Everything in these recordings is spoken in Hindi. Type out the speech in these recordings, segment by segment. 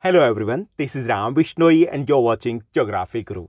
Hello everyone, this is Ram Bishnoi and you are watching geography Guru.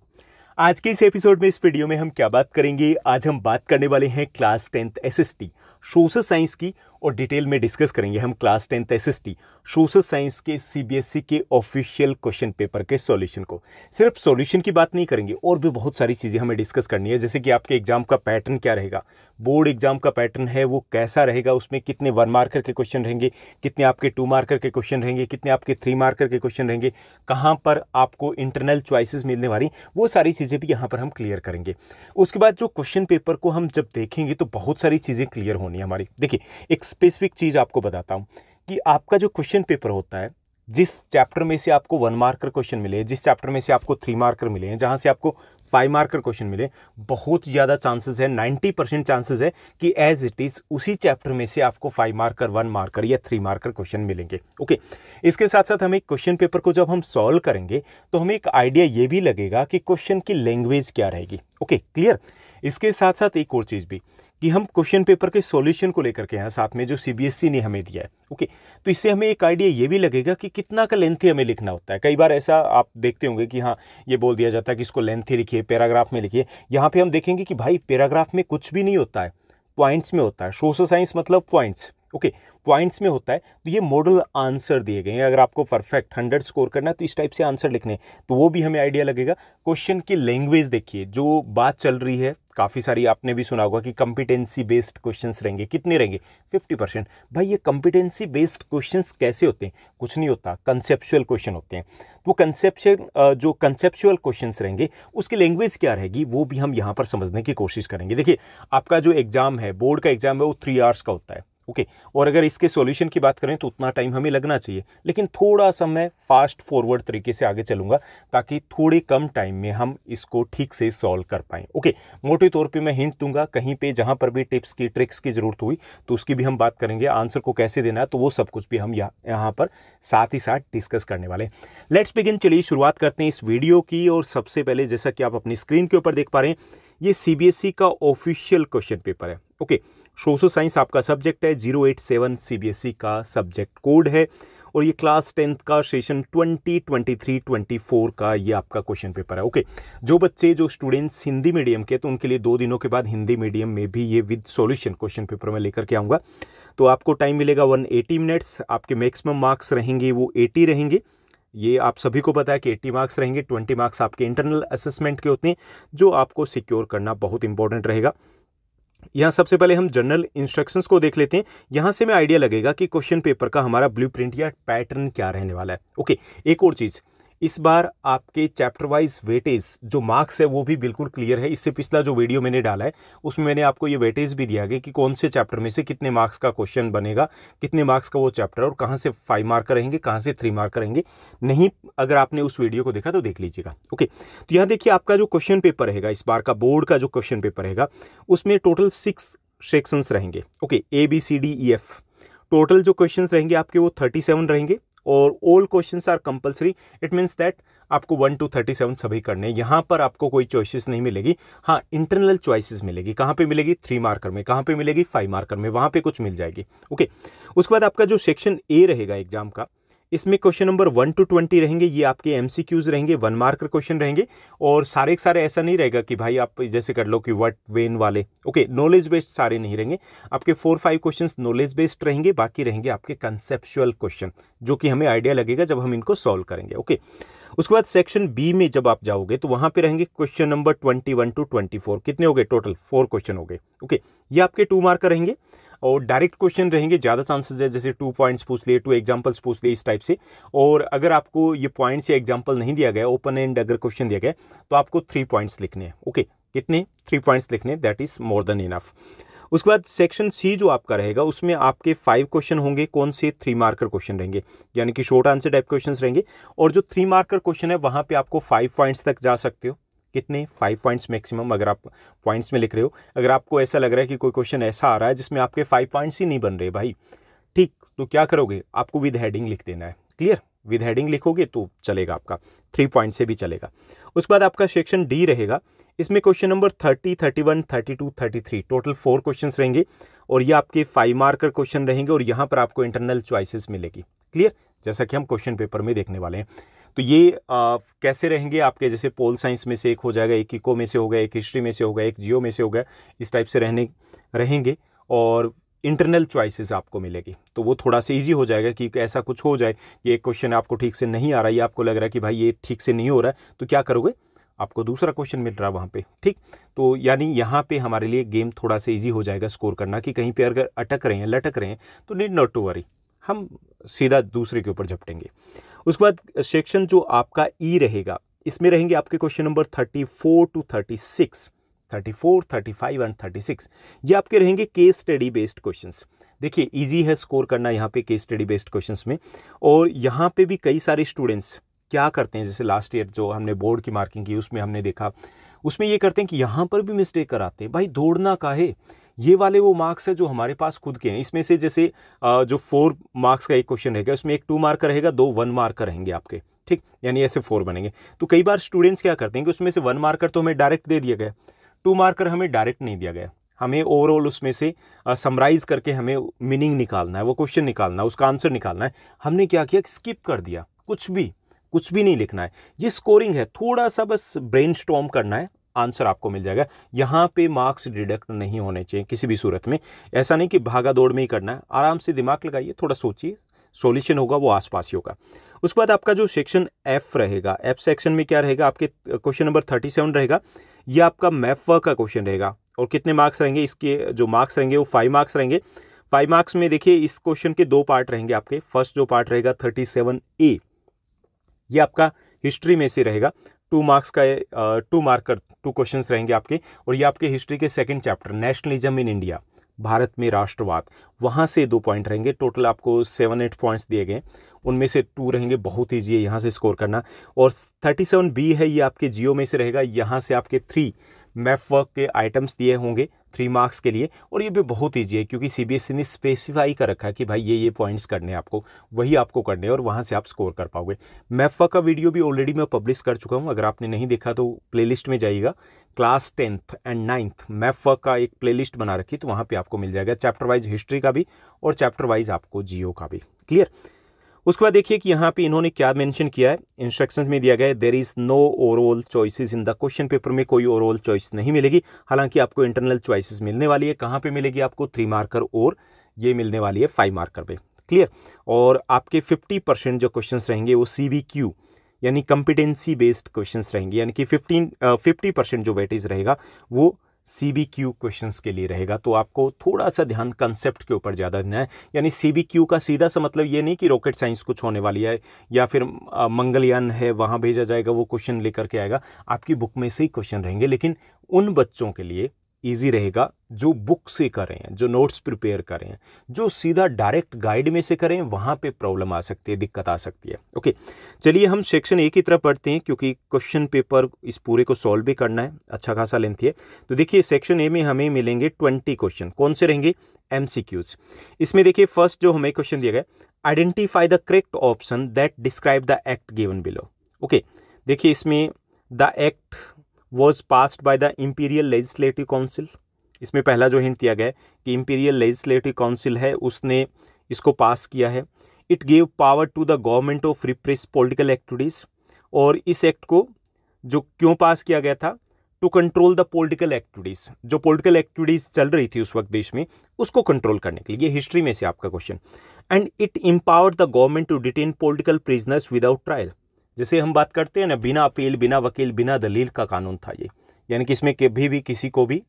आज के इस एपिसोड में इस वीडियो में हम क्या बात करेंगे। आज हम बात करने वाले हैं class 10th SST social science की और डिटेल में डिस्कस करेंगे हम class 10th SST social science के सीबीएसई के ऑफिशियल क्वेश्चन पेपर के सॉल्यूशन को। सिर्फ सॉल्यूशन की बात नहीं करेंगे, और भी बहुत सारी चीज़ें हमें डिस्कस करनी है, जैसे कि आपके एग्जाम का पैटर्न क्या रहेगा, बोर्ड एग्जाम का पैटर्न है वो कैसा रहेगा, उसमें कितने 1 मार्कर के क्वेश्चन रहेंगे, कितने आपके 2 मार्कर के क्वेश्चन रहेंगे, कितने आपके 3 मार्कर के क्वेश्चन रहेंगे, कहाँ पर आपको इंटरनल चॉइसेस मिलने वाली, वो सारी चीज़ें भी यहाँ पर हम क्लियर करेंगे। उसके बाद जो क्वेश्चन पेपर को हम जब देखेंगे तो बहुत सारी चीज़ें क्लियर होनी है हमारी। देखिए, एक स्पेसिफिक चीज़ आपको बताता हूँ कि आपका जो क्वेश्चन पेपर होता है, जिस चैप्टर में से आपको 1 मार्कर क्वेश्चन मिले, जिस चैप्टर में से आपको 3 मार्कर मिले हैं, जहाँ से आपको 5 मार्कर क्वेश्चन मिले, बहुत ज़्यादा चांसेस है, 90% चांसेस है कि एज इट इज़ उसी चैप्टर में से आपको 5 मार्कर, 1 मार्कर या 3 मार्कर क्वेश्चन मिलेंगे। ओके, इसके साथ साथ हमें क्वेश्चन पेपर को जब हम सॉल्व करेंगे तो हमें एक आइडिया ये भी लगेगा कि क्वेश्चन की लैंग्वेज क्या रहेगी। Okay, clear. इसके साथ साथ एक और चीज़ भी कि हम क्वेश्चन पेपर के सॉल्यूशन को लेकर के हैं साथ में, जो सीबीएसई ने हमें दिया है। ओके, तो इससे हमें एक आइडिया ये भी लगेगा कि कितना का लेंथी हमें लिखना होता है। कई बार ऐसा आप देखते होंगे कि हाँ, ये बोल दिया जाता है कि इसको लेंथी लिखिए, पैराग्राफ में लिखिए। यहाँ पे हम देखेंगे कि भाई पैराग्राफ में कुछ भी नहीं होता है, पॉइंट्स में होता है। सोशल साइंस मतलब पॉइंट्स। ओके, पॉइंट्स में होता है। तो ये मॉडल आंसर दिए गए हैं, अगर आपको परफेक्ट 100 स्कोर करना है तो इस टाइप से आंसर लिखने, तो वो भी हमें आइडिया लगेगा। क्वेश्चन की लैंग्वेज देखिए, जो बात चल रही है काफ़ी सारी, आपने भी सुना होगा कि कंपिटेंसी बेस्ड क्वेश्चंस रहेंगे। कितने रहेंगे? 50%। भाई, ये कंपिटेंसी बेस्ड क्वेश्चंस कैसे होते हैं? कुछ नहीं होता, कंसेप्चुअल क्वेश्चन होते हैं। वो जो कंसेप्चुअल क्वेश्चंस रहेंगे उसकी लैंग्वेज क्या रहेगी, वो भी हम यहाँ पर समझने की कोशिश करेंगे। देखिए, आपका जो एग्जाम है, बोर्ड का एग्जाम है, वो 3 आवर्स का होता है। ओके, और अगर इसके सॉल्यूशन की बात करें तो उतना टाइम हमें लगना चाहिए, लेकिन थोड़ा सा मैं फास्ट फॉरवर्ड तरीके से आगे चलूंगा ताकि थोड़े कम टाइम में हम इसको ठीक से सॉल्व कर पाएं। ओके, मोटे तौर पे मैं हिंट दूंगा, कहीं पे जहां पर भी टिप्स की, ट्रिक्स की जरूरत हुई तो उसकी भी हम बात करेंगे। आंसर को कैसे देना है तो वो सब कुछ भी हम यहाँ पर साथ ही साथ डिस्कस करने वाले। Let's begin. चलिए शुरुआत करते हैं इस वीडियो की। और सबसे पहले, जैसा कि आप अपनी स्क्रीन के ऊपर देख पा रहे हैं, ये सीबीएसई का ऑफिशियल क्वेश्चन पेपर है। ओके, सोशल साइंस आपका सब्जेक्ट है, 087 सीबीएसई का सब्जेक्ट कोड है, और ये क्लास 10th का सेशन 2023-24 का ये आपका क्वेश्चन पेपर है। ओके, जो स्टूडेंट्स हिंदी मीडियम के, तो उनके लिए 2 दिनों के बाद हिंदी मीडियम में भी ये विद सॉल्यूशन क्वेश्चन पेपर में लेकर के आऊँगा। तो आपको टाइम मिलेगा 180 मिनट्स। आपके मैक्सिमम मार्क्स रहेंगे वो 80 रहेंगे। ये आप सभी को पता है कि 80 मार्क्स रहेंगे। 20 मार्क्स आपके इंटरनल असेसमेंट के होते हैं, जो आपको सिक्योर करना बहुत इंपॉर्टेंट रहेगा। यहाँ सबसे पहले हम जनरल इंस्ट्रक्शंस को देख लेते हैं। यहाँ से हमें आइडिया लगेगा कि क्वेश्चन पेपर का हमारा ब्लूप्रिंट या पैटर्न क्या रहने वाला है। ओके, एक और चीज़, इस बार आपके चैप्टर वाइज वेटेज जो मार्क्स है वो भी बिल्कुल क्लियर है। इससे पिछला जो वीडियो मैंने डाला है उसमें मैंने आपको ये वेटेज भी दिया गया कि कौन से चैप्टर में से कितने मार्क्स का क्वेश्चन बनेगा, कितने मार्क्स का वो चैप्टर, और कहाँ से 5 मार्कर रहेंगे, कहाँ से 3 मार्कर रहेंगे। नहीं, अगर आपने उस वीडियो को देखा तो देख लीजिएगा। ओके, तो यहाँ देखिए, आपका जो क्वेश्चन पेपर रहेगा, इस बार का बोर्ड का जो क्वेश्चन पेपर रहेगा, उसमें टोटल 6 सेक्शंस रहेंगे। ओके, ABCDEF टोटल जो क्वेश्चंस रहेंगे आपके वो 37 रहेंगे, और all questions are compulsory. It means that आपको 1 to 37 सभी करने हैं। यहाँ पर आपको कोई चॉइसेस नहीं मिलेगी। हाँ, इंटरनल चॉइसेस मिलेगी। कहाँ पे मिलेगी? 3 मार्कर में। कहाँ पे मिलेगी? 5 मार्कर में। वहाँ पे कुछ मिल जाएगी। ओके, उसके बाद आपका जो सेक्शन ए रहेगा एग्जाम का, इसमें क्वेश्चन नंबर 1 to 20 रहेंगे। ये आपके एमसीक्यूज रहेंगे, 1 मार्कर क्वेश्चन रहेंगे, और सारे के सारे ऐसा नहीं रहेगा कि भाई आप जैसे कर लो कि व्हाट वेन वाले। ओके, नॉलेज बेस्ड सारे नहीं रहेंगे आपके। 4-5 क्वेश्चंस नॉलेज बेस्ड रहेंगे, बाकी रहेंगे आपके कंसेप्चुअल क्वेश्चन, जो कि हमें आइडिया लगेगा जब हम इनको सॉल्व करेंगे। ओके, उसके बाद सेक्शन बी में जब आप जाओगे तो वहाँ पे रहेंगे क्वेश्चन नंबर 21 to 24। कितने हो गए? टोटल 4 क्वेश्चन हो गए। ओके, ये आपके 2 मार्कर रहेंगे, और डायरेक्ट क्वेश्चन रहेंगे। ज़्यादा चांसेस है, जैसे 2 पॉइंट्स पूछ लिए, 2 एग्जाम्पल्स पूछ लिए, इस टाइप से। और अगर आपको ये पॉइंट्स या एग्जाम्पल नहीं दिया गया, ओपन एंड अगर क्वेश्चन दिया गया, तो आपको 3 पॉइंट्स लिखने हैं। ओके, कितने? 3 पॉइंट्स लिखने, that is more than enough. उसके बाद सेक्शन सी जो आपका रहेगा, उसमें आपके 5 क्वेश्चन होंगे। कौन से? 3 मार्कर क्वेश्चन रहेंगे, यानी कि शॉर्ट आंसर टाइप क्वेश्चन रहेंगे। और जो 3 मार्कर क्वेश्चन है वहाँ पे आपको 5 पॉइंट्स तक जा सकते हो। कितने? 5 पॉइंट्स मैक्सिमम, अगर आप पॉइंट्स में लिख रहे हो। अगर आपको ऐसा लग रहा है कि कोई क्वेश्चन ऐसा आ रहा है जिसमें आपके 5 पॉइंट्स ही नहीं बन रहे भाई, ठीक, तो क्या करोगे? आपको विद हेडिंग लिख देना है। क्लियर? विद हेडिंग लिखोगे तो चलेगा, आपका 3 पॉइंट से भी चलेगा। उसके बाद आपका सेक्शन डी रहेगा। इसमें क्वेश्चन नंबर 30, 31, 32, 33 टोटल 4 क्वेश्चंस रहेंगे, और ये आपके 5 मार्कर क्वेश्चन रहेंगे, और यहाँ पर आपको इंटरनल चॉइसेस मिलेगी। क्लियर? जैसा कि हम क्वेश्चन पेपर में देखने वाले हैं। तो ये कैसे रहेंगे आपके, जैसे पोल साइंस में से एक हो जाएगा, एक इको में से होगा, एक हिस्ट्री में से होगा, एक जियो में से होगा, इस टाइप से रहेंगे और इंटरनल चॉइसेस आपको मिलेगी। तो वो थोड़ा सा ईजी हो जाएगा कि ऐसा कुछ हो जाए, ये एक क्वेश्चन आपको ठीक से नहीं आ रहा है, या आपको लग रहा है कि भाई ये ठीक से नहीं हो रहा है, तो क्या करोगे, आपको दूसरा क्वेश्चन मिल रहा है वहाँ पे, ठीक। तो यानी यहाँ पे हमारे लिए गेम थोड़ा सा ईजी हो जाएगा स्कोर करना, कि कहीं पे अगर अटक रहे हैं, लटक रहे हैं, तो नीड नॉट टू वरी, हम सीधा दूसरे के ऊपर झपटेंगे। उसके बाद सेक्शन जो आपका ई रहेगा, इसमें रहेंगे आपके क्वेश्चन नंबर 34 to 36, 34, 35 एंड 36। ये आपके रहेंगे केस स्टडी बेस्ड क्वेश्चंस। देखिए इजी है स्कोर करना यहाँ पे केस स्टडी बेस्ड क्वेश्चंस में। और यहाँ पे भी कई सारे स्टूडेंट्स क्या करते हैं, जैसे लास्ट ईयर जो हमने बोर्ड की मार्किंग की उसमें हमने देखा, उसमें ये करते हैं कि यहाँ पर भी मिस्टेक कराते हैं। भाई दौड़ना काहे, ये वाले वो मार्क्स है जो हमारे पास खुद के हैं। इसमें से जैसे जो 4 मार्क्स का एक क्वेश्चन रहेगा, उसमें एक 2 मार्क रहेगा, 2 1 मार्कर रहेंगे आपके, ठीक, यानी ऐसे 4 बनेंगे। तो कई बार स्टूडेंट्स क्या करते हैं कि उसमें से 1 मार्कर तो हमें डायरेक्ट दे दिया गया, 2 मार्कर हमें डायरेक्ट नहीं दिया गया, हमें ओवरऑल उसमें से समराइज करके हमें मीनिंग निकालना है, वो क्वेश्चन निकालना है, उसका आंसर निकालना है। हमने क्या किया, स्किप कर दिया, कुछ भी नहीं लिखना है। ये स्कोरिंग है, थोड़ा सा बस ब्रेनस्टॉर्म करना है, आंसर आपको मिल जाएगा। यहाँ पे मार्क्स डिडक्ट नहीं होने चाहिए किसी भी सूरत में। ऐसा नहीं कि भागा दौड़ में ही करना है, आराम से दिमाग लगाइए, थोड़ा सोचिए, सॉल्यूशन होगा वो आसपास ही होगा। उसके बाद आपका जो सेक्शन एफ रहेगा, एफ सेक्शन में क्या रहेगा, आपके क्वेश्चन नंबर 37 रहेगा। ये आपका मैप वर्क का क्वेश्चन रहेगा। और कितने मार्क्स रहेंगे, इसके जो मार्क्स रहेंगे वो 5 मार्क्स रहेंगे। 5 मार्क्स में देखिए इस क्वेश्चन के 2 पार्ट रहेंगे आपके। फर्स्ट जो पार्ट रहेगा 37A, ये आपका हिस्ट्री में से रहेगा, 2 मार्क्स का 2 मार्कर 2 क्वेश्चंस रहेंगे आपके। और ये आपके हिस्ट्री के second chapter nationalism in India, Bharat में राष्ट्रवाद, वहाँ से 2 पॉइंट रहेंगे। टोटल आपको 7-8 पॉइंट्स दिए गए, उनमें से 2 रहेंगे, बहुत ईजी है यहाँ से स्कोर करना। और 37B है, ये आपके जियो में से रहेगा, यहाँ से आपके 3 मैप वर्क के आइटम्स दिए होंगे 3 मार्क्स के लिए। और ये भी बहुत ईजी है क्योंकि सीबीएसई ने स्पेसिफाई कर रखा है कि भाई ये पॉइंट्स करने हैं आपको, वही आपको करने हैं और वहाँ से आप स्कोर कर पाओगे। मैप वर्क का वीडियो भी ऑलरेडी मैं पब्लिश कर चुका हूँ, अगर आपने नहीं देखा तो प्लेलिस्ट में जाइएगा, class 10th and 9th map work का एक प्लेलिस्ट बना रखी, तो वहाँ पर आपको मिल जाएगा चैप्टर वाइज हिस्ट्री का भी और चैप्टर वाइज आपको जियो का भी। क्लियर। उसके बाद देखिए कि यहाँ पे इन्होंने क्या मेंशन किया है, इंस्ट्रक्शंस में दिया गया है, there is no overall choices in the question paper में कोई ओवरऑल चॉइस नहीं मिलेगी। हालांकि आपको इंटरनल चॉइसेस मिलने वाली है, कहाँ पे मिलेगी आपको 3 मार्कर, और ये मिलने वाली है 5 मार्कर पे। क्लियर। और आपके 50% जो क्वेश्चंस रहेंगे वो CBQ यानी कॉम्पिटेंसी बेस्ड क्वेश्चंस रहेंगे, यानी कि 50% जो वेटेज रहेगा वो CBQ क्वेश्चंस के लिए रहेगा। तो आपको थोड़ा सा ध्यान कंसेप्ट के ऊपर ज़्यादा देना है। यानी CBQ का सीधा सा मतलब ये नहीं कि रॉकेट साइंस कुछ होने वाली है या फिर मंगलयान है वहाँ भेजा जाएगा वो क्वेश्चन लेकर के आएगा, आपकी बुक में से ही क्वेश्चन रहेंगे। लेकिन उन बच्चों के लिए ईजी रहेगा जो बुक से करें, जो नोट्स प्रिपेयर करें, जो सीधा डायरेक्ट गाइड में से करें, वहाँ पे प्रॉब्लम आ सकती है, दिक्कत आ सकती है। ओके, चलिए हम सेक्शन ए की तरफ पढ़ते हैं क्योंकि क्वेश्चन पेपर इस पूरे को सॉल्व भी करना है, अच्छा खासा लेंथ है। तो देखिए सेक्शन ए में हमें मिलेंगे 20 क्वेश्चन। कौन से रहेंगे? MCQs। इसमें देखिए फर्स्ट जो हमें क्वेश्चन दिया गया, identify the correct option that describe the act given below. Okay, देखिए इसमें the act was passed by the Imperial Legislative Council। इसमें पहला जो हिंट दिया गया है कि Imperial Legislative Council है, उसने इसको पास किया है। It gave power to the government of repress political activities। और इस एक्ट को जो क्यों पास किया गया था? To control the political activities, जो पॉलिटिकल एक्टिविटीज़ चल रही थी उस वक्त देश में, उसको कंट्रोल करने के लिए। ये हिस्ट्री में से आपका क्वेश्चन। And it empowered the government to detain political prisoners without trial. जैसे हम बात करते हैं ना, बिना अपील, बिना वकील, बिना दलील का कानून था ये, यानी कि इसमें कभी भी किसी को भी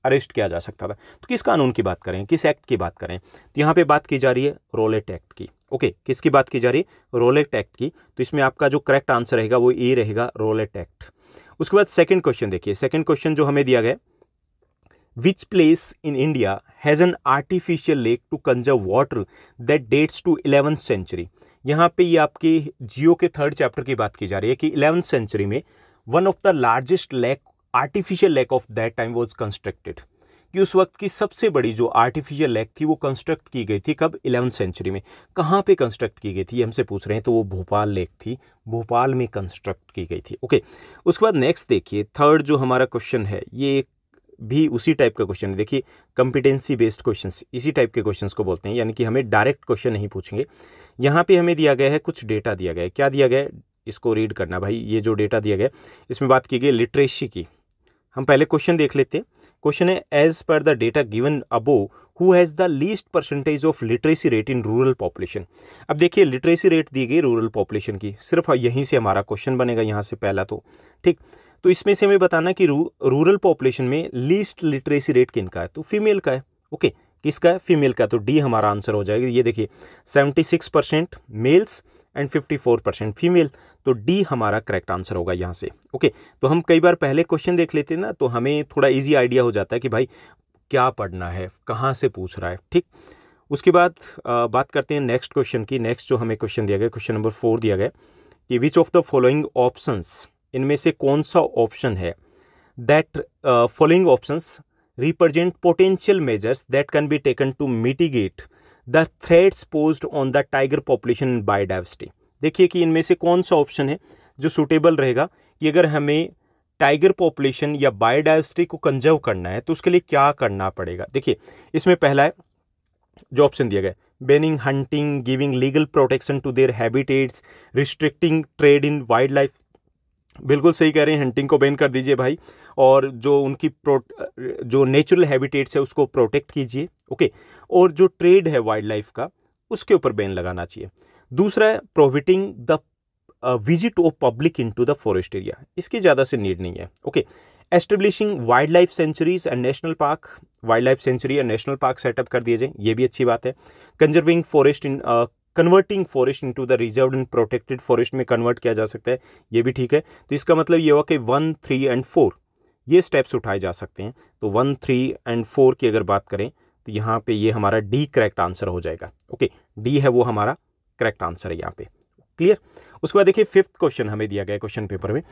अरेस्ट किया जा सकता था। तो किस कानून की बात करें, किस एक्ट की बात करें? तो यहाँ पे बात की जा रही है रॉलेट एक्ट की। ओके, किसकी बात की जा रही है? रॉलेट एक्ट की। तो इसमें आपका जो करेक्ट आंसर रहेगा वो ए रहेगा, रॉलेट एक्ट। उसके बाद सेकंड क्वेश्चन देखिए, सेकंड क्वेश्चन जो हमें दिया गया, which place in India has an artificial lake to conserve water that dates to 11th century. यहाँ पे ये आपके जियो के 3rd चैप्टर की बात की जा रही है कि 11th सेंचुरी में one of the largest lake, artificial lake of that time was constructed. कि उस वक्त की सबसे बड़ी जो आर्टिफिशियल लेक थी वो कंस्ट्रक्ट की गई थी कब? 11th सेंचुरी में। कहाँ पे कंस्ट्रक्ट की गई थी ये हमसे पूछ रहे हैं, तो वो भोपाल लेक थी, भोपाल में कंस्ट्रक्ट की गई थी। ओके, उसके बाद नेक्स्ट देखिए 3rd जो हमारा क्वेश्चन है, ये भी उसी टाइप का क्वेश्चन है। देखिए कॉम्पिटेंसी बेस्ड क्वेश्चंस इसी टाइप के क्वेश्चंस को बोलते हैं, यानी कि हमें डायरेक्ट क्वेश्चन नहीं पूछेंगे। यहाँ पे हमें दिया गया है कुछ डेटा दिया गया है, क्या दिया गया है इसको रीड करना भाई। ये जो डेटा दिया गया इसमें बात की गई लिटरेसी की। हम पहले क्वेश्चन देख लेते हैं। क्वेश्चन है as per the data given above who has the least percentage of literacy rate in rural population. अब देखिए लिटरेसी रेट दी गई रूरल पॉपुलेशन की, सिर्फ यहीं से हमारा क्वेश्चन बनेगा यहाँ से पहला तो ठीक। तो इसमें से हमें बताना कि रूरल पॉपुलेशन में लीस्ट लिटरेसी रेट किनका है, तो फीमेल का है। ओके किसका है, फीमेल का, तो डी हमारा आंसर हो जाएगा। ये देखिए 76% मेल्स एंड 54% फीमेल, तो डी हमारा करेक्ट आंसर होगा यहाँ से। ओके तो हम कई बार पहले क्वेश्चन देख लेते हैं ना, तो हमें थोड़ा इजी आइडिया हो जाता है कि भाई क्या पढ़ना है, कहाँ से पूछ रहा है, ठीक। उसके बाद बात करते हैं नेक्स्ट क्वेश्चन की। नेक्स्ट जो हमें क्वेश्चन दिया गया, क्वेश्चन नंबर 4 दिया गया कि which of the following options, इनमें से कौन सा ऑप्शन है that following options represent potential measures that can be taken to mitigate the threats posed on the tiger population in biodiversity. देखिए कि इनमें से कौन सा ऑप्शन है जो सूटेबल रहेगा कि अगर हमें टाइगर पॉपुलेशन या बायोडाइवर्सिटी को कंजर्व करना है तो उसके लिए क्या करना पड़ेगा। देखिए इसमें पहला है जो ऑप्शन दिया गया, banning hunting, giving legal protection to their habitats, restricting trade in wildlife. बिल्कुल सही कह रहे हैं, हंटिंग को बैन कर दीजिए भाई, और जो उनकी जो नेचुरल हैबिटेट्स है उसको प्रोटेक्ट कीजिए। ओके और जो ट्रेड है वाइल्ड लाइफ का उसके ऊपर बैन लगाना चाहिए। दूसरा है prohibiting the visit of public into the forest area, इसकी ज़्यादा से नीड नहीं है। Okay establishing wild life sanctuaries and national park, wild life sanctuary या नेशनल पार्क सेटअप कर दिए जाए, ये भी अच्छी बात है। Conserving forest in converting forest into the reserved and protected forest में कन्वर्ट किया जा सकता है, ये भी ठीक है। तो इसका मतलब ये हुआ कि 1, 3 एंड 4 ये स्टेप्स उठाए जा सकते हैं। तो 1, 3 एंड 4 की अगर बात करें तो यहाँ पे ये हमारा डी करेक्ट आंसर हो जाएगा। ओके डी है वो हमारा करेक्ट आंसर है यहाँ पे, क्लियर। उसके बाद देखिए 5th क्वेश्चन हमें दिया गया क्वेश्चन पेपर में,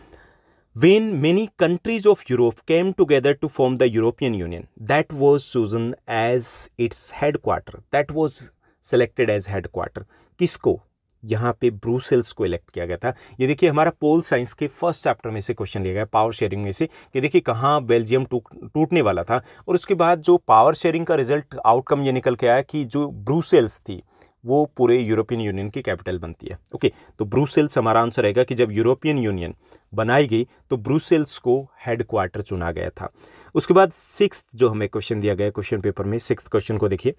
When many countries of Europe came together to form the European Union, that was chosen as its headquarter, that was selected as headquarter, किसको, यहाँ पे ब्रुसेल्स को इलेक्ट किया गया था। ये देखिए हमारा पोल साइंस के फर्स्ट चैप्टर में से क्वेश्चन लिया गया पावर शेयरिंग में से, कि देखिए कहाँ बेल्जियम टूटने वाला था, और उसके बाद जो पावर शेयरिंग का रिजल्ट आउटकम ये निकल के आया कि जो ब्रुसेल्स थी वो पूरे यूरोपियन यूनियन की कैपिटल बनती है। ओके तो ब्रुसेल्स हमारा आंसर रहेगा कि जब यूरोपियन यूनियन बनाई गई तो ब्रुसेल्स को हेडक्वार्टर चुना गया था। उसके बाद 6th जो हमें क्वेश्चन दिया गया क्वेश्चन पेपर में, 6th क्वेश्चन को देखिए,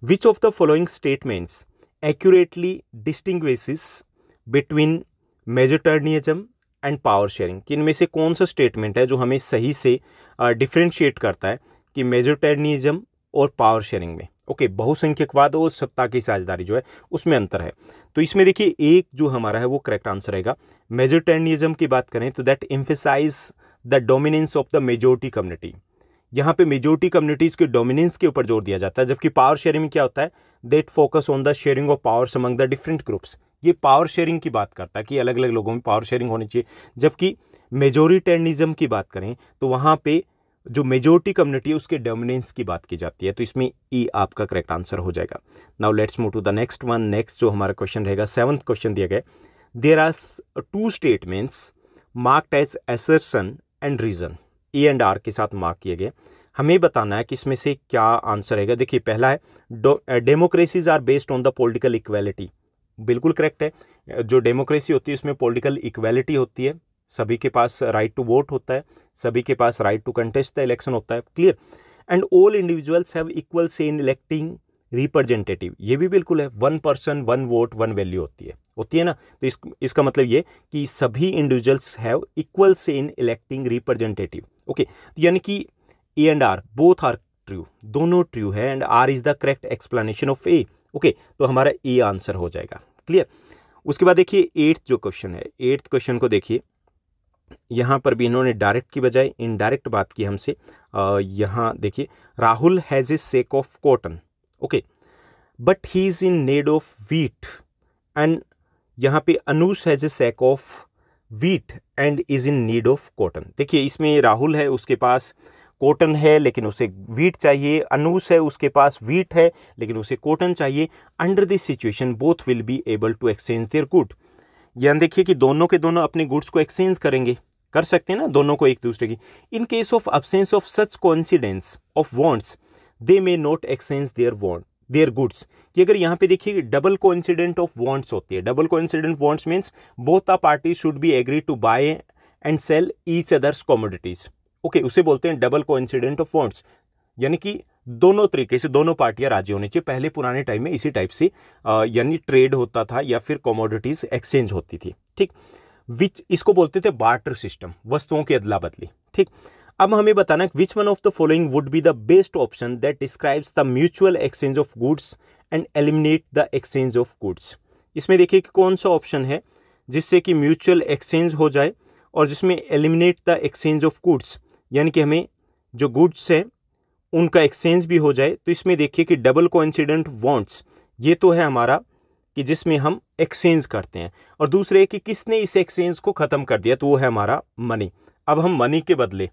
which of the following statements accurately distinguishes between majoritarianism and power sharing, कि इनमें से कौन सा स्टेटमेंट है जो हमें सही से डिफ्रेंशिएट करता है कि मेजोटर्निज्म और पावर शेयरिंग में ओके बहुसंख्यकवाद और सत्ता की साझेदारी जो है उसमें अंतर है। तो इसमें देखिए एक जो हमारा है वो करेक्ट आंसर रहेगा। मेजोरिटेरियनिज्म की बात करें तो that emphasise the dominance of the majority community, यहाँ पे मेजोरिटी कम्युनिटीज़ के डोमिनेंस के ऊपर जोर दिया जाता है, जबकि पावर शेयरिंग में क्या होता है, that focus on the sharing of powers among the different groups. ये पावर शेयरिंग की बात करता है कि अलग अलग लोगों में पावर शेयरिंग होनी चाहिए, जबकि मेजोरिटेरियनिज्म की बात करें तो वहाँ पे जो मेजोरिटी कम्युनिटी है उसके डोमिनेंस की बात की जाती है। तो इसमें ई आपका करेक्ट आंसर हो जाएगा। Now let's move to the next one. Next जो हमारा क्वेश्चन रहेगा 7th क्वेश्चन दिया गया, there are 2 statements marked as assertion and reason, A and R के साथ मार्क किए गए। हमें बताना है कि इसमें से क्या आंसर रहेगा। देखिए पहला है democracies are based on the political equality, बिल्कुल करेक्ट है। जो डेमोक्रेसी होती है उसमें पॉलिटिकल इक्वेलिटी होती है, सभी के पास राइट टू वोट होता है, सभी के पास right to contest the election होता है, clear. And all individuals have equal say in electing representative, ये भी बिल्कुल है। 1 पर्सन 1 वोट 1 वैल्यू होती है ना। तो इसका मतलब ये कि सभी individuals have equal say in electing representative. Okay यानी कि A and R both are true, दोनों ट्रू है, and R is the correct explanation of A. Okay तो हमारा ए आंसर हो जाएगा, क्लियर। उसके बाद देखिए 8th जो क्वेश्चन है, 8th क्वेश्चन को देखिए, यहाँ पर भी इन्होंने डायरेक्ट की बजाय इनडायरेक्ट बात की हमसे। यहाँ देखिए Rahul has a sake of cotton, okay but he is in need of wheat, and यहाँ पे Anush has a sake of wheat and is in need of cotton. देखिए इसमें राहुल है उसके पास कॉटन है लेकिन उसे वीट चाहिए, अनुष है उसके पास वीट है लेकिन उसे कॉटन चाहिए। Under this situation both will be able to exchange their good, यानी देखिए कि दोनों के दोनों अपने गुड्स को एक्सचेंज करेंगे, कर सकते हैं ना दोनों को एक दूसरे की। In case of absence of such coincidence of wants they may not exchange their goods, कि अगर यहाँ पे देखिए डबल कोइंसिडेंट ऑफ वांट्स होती है। Double coincident wants means both the party should be agree to buy and sell each others commodities. Okay, उसे बोलते हैं डबल कोइंसिडेंट ऑफ वांट्स, यानी कि दोनों तरीके से दोनों पार्टियां राजी होनी चाहिए। पहले पुराने टाइम में इसी टाइप से यानी ट्रेड होता था या फिर कमोडिटीज एक्सचेंज होती थी, ठीक, विच इसको बोलते थे बार्टर सिस्टम, वस्तुओं की अदला बदली, ठीक। अब हमें बताना है which one of the following would be the best option that describes the mutual exchange of goods and eliminate the exchange of goods. इसमें देखिए कि कौन सा ऑप्शन है जिससे कि म्यूचुअल एक्सचेंज हो जाए और जिसमें eliminate the exchange of goods, यानी कि हमें जो गुड्स है उनका एक्सचेंज भी हो जाए। तो इसमें देखिए कि डबल कोइंसिडेंट वांट्स ये तो है हमारा कि जिसमें हम एक्सचेंज करते हैं, और दूसरे कि किसने इस एक्सचेंज को ख़त्म कर दिया, तो वो है हमारा मनी। अब हम मनी के बदले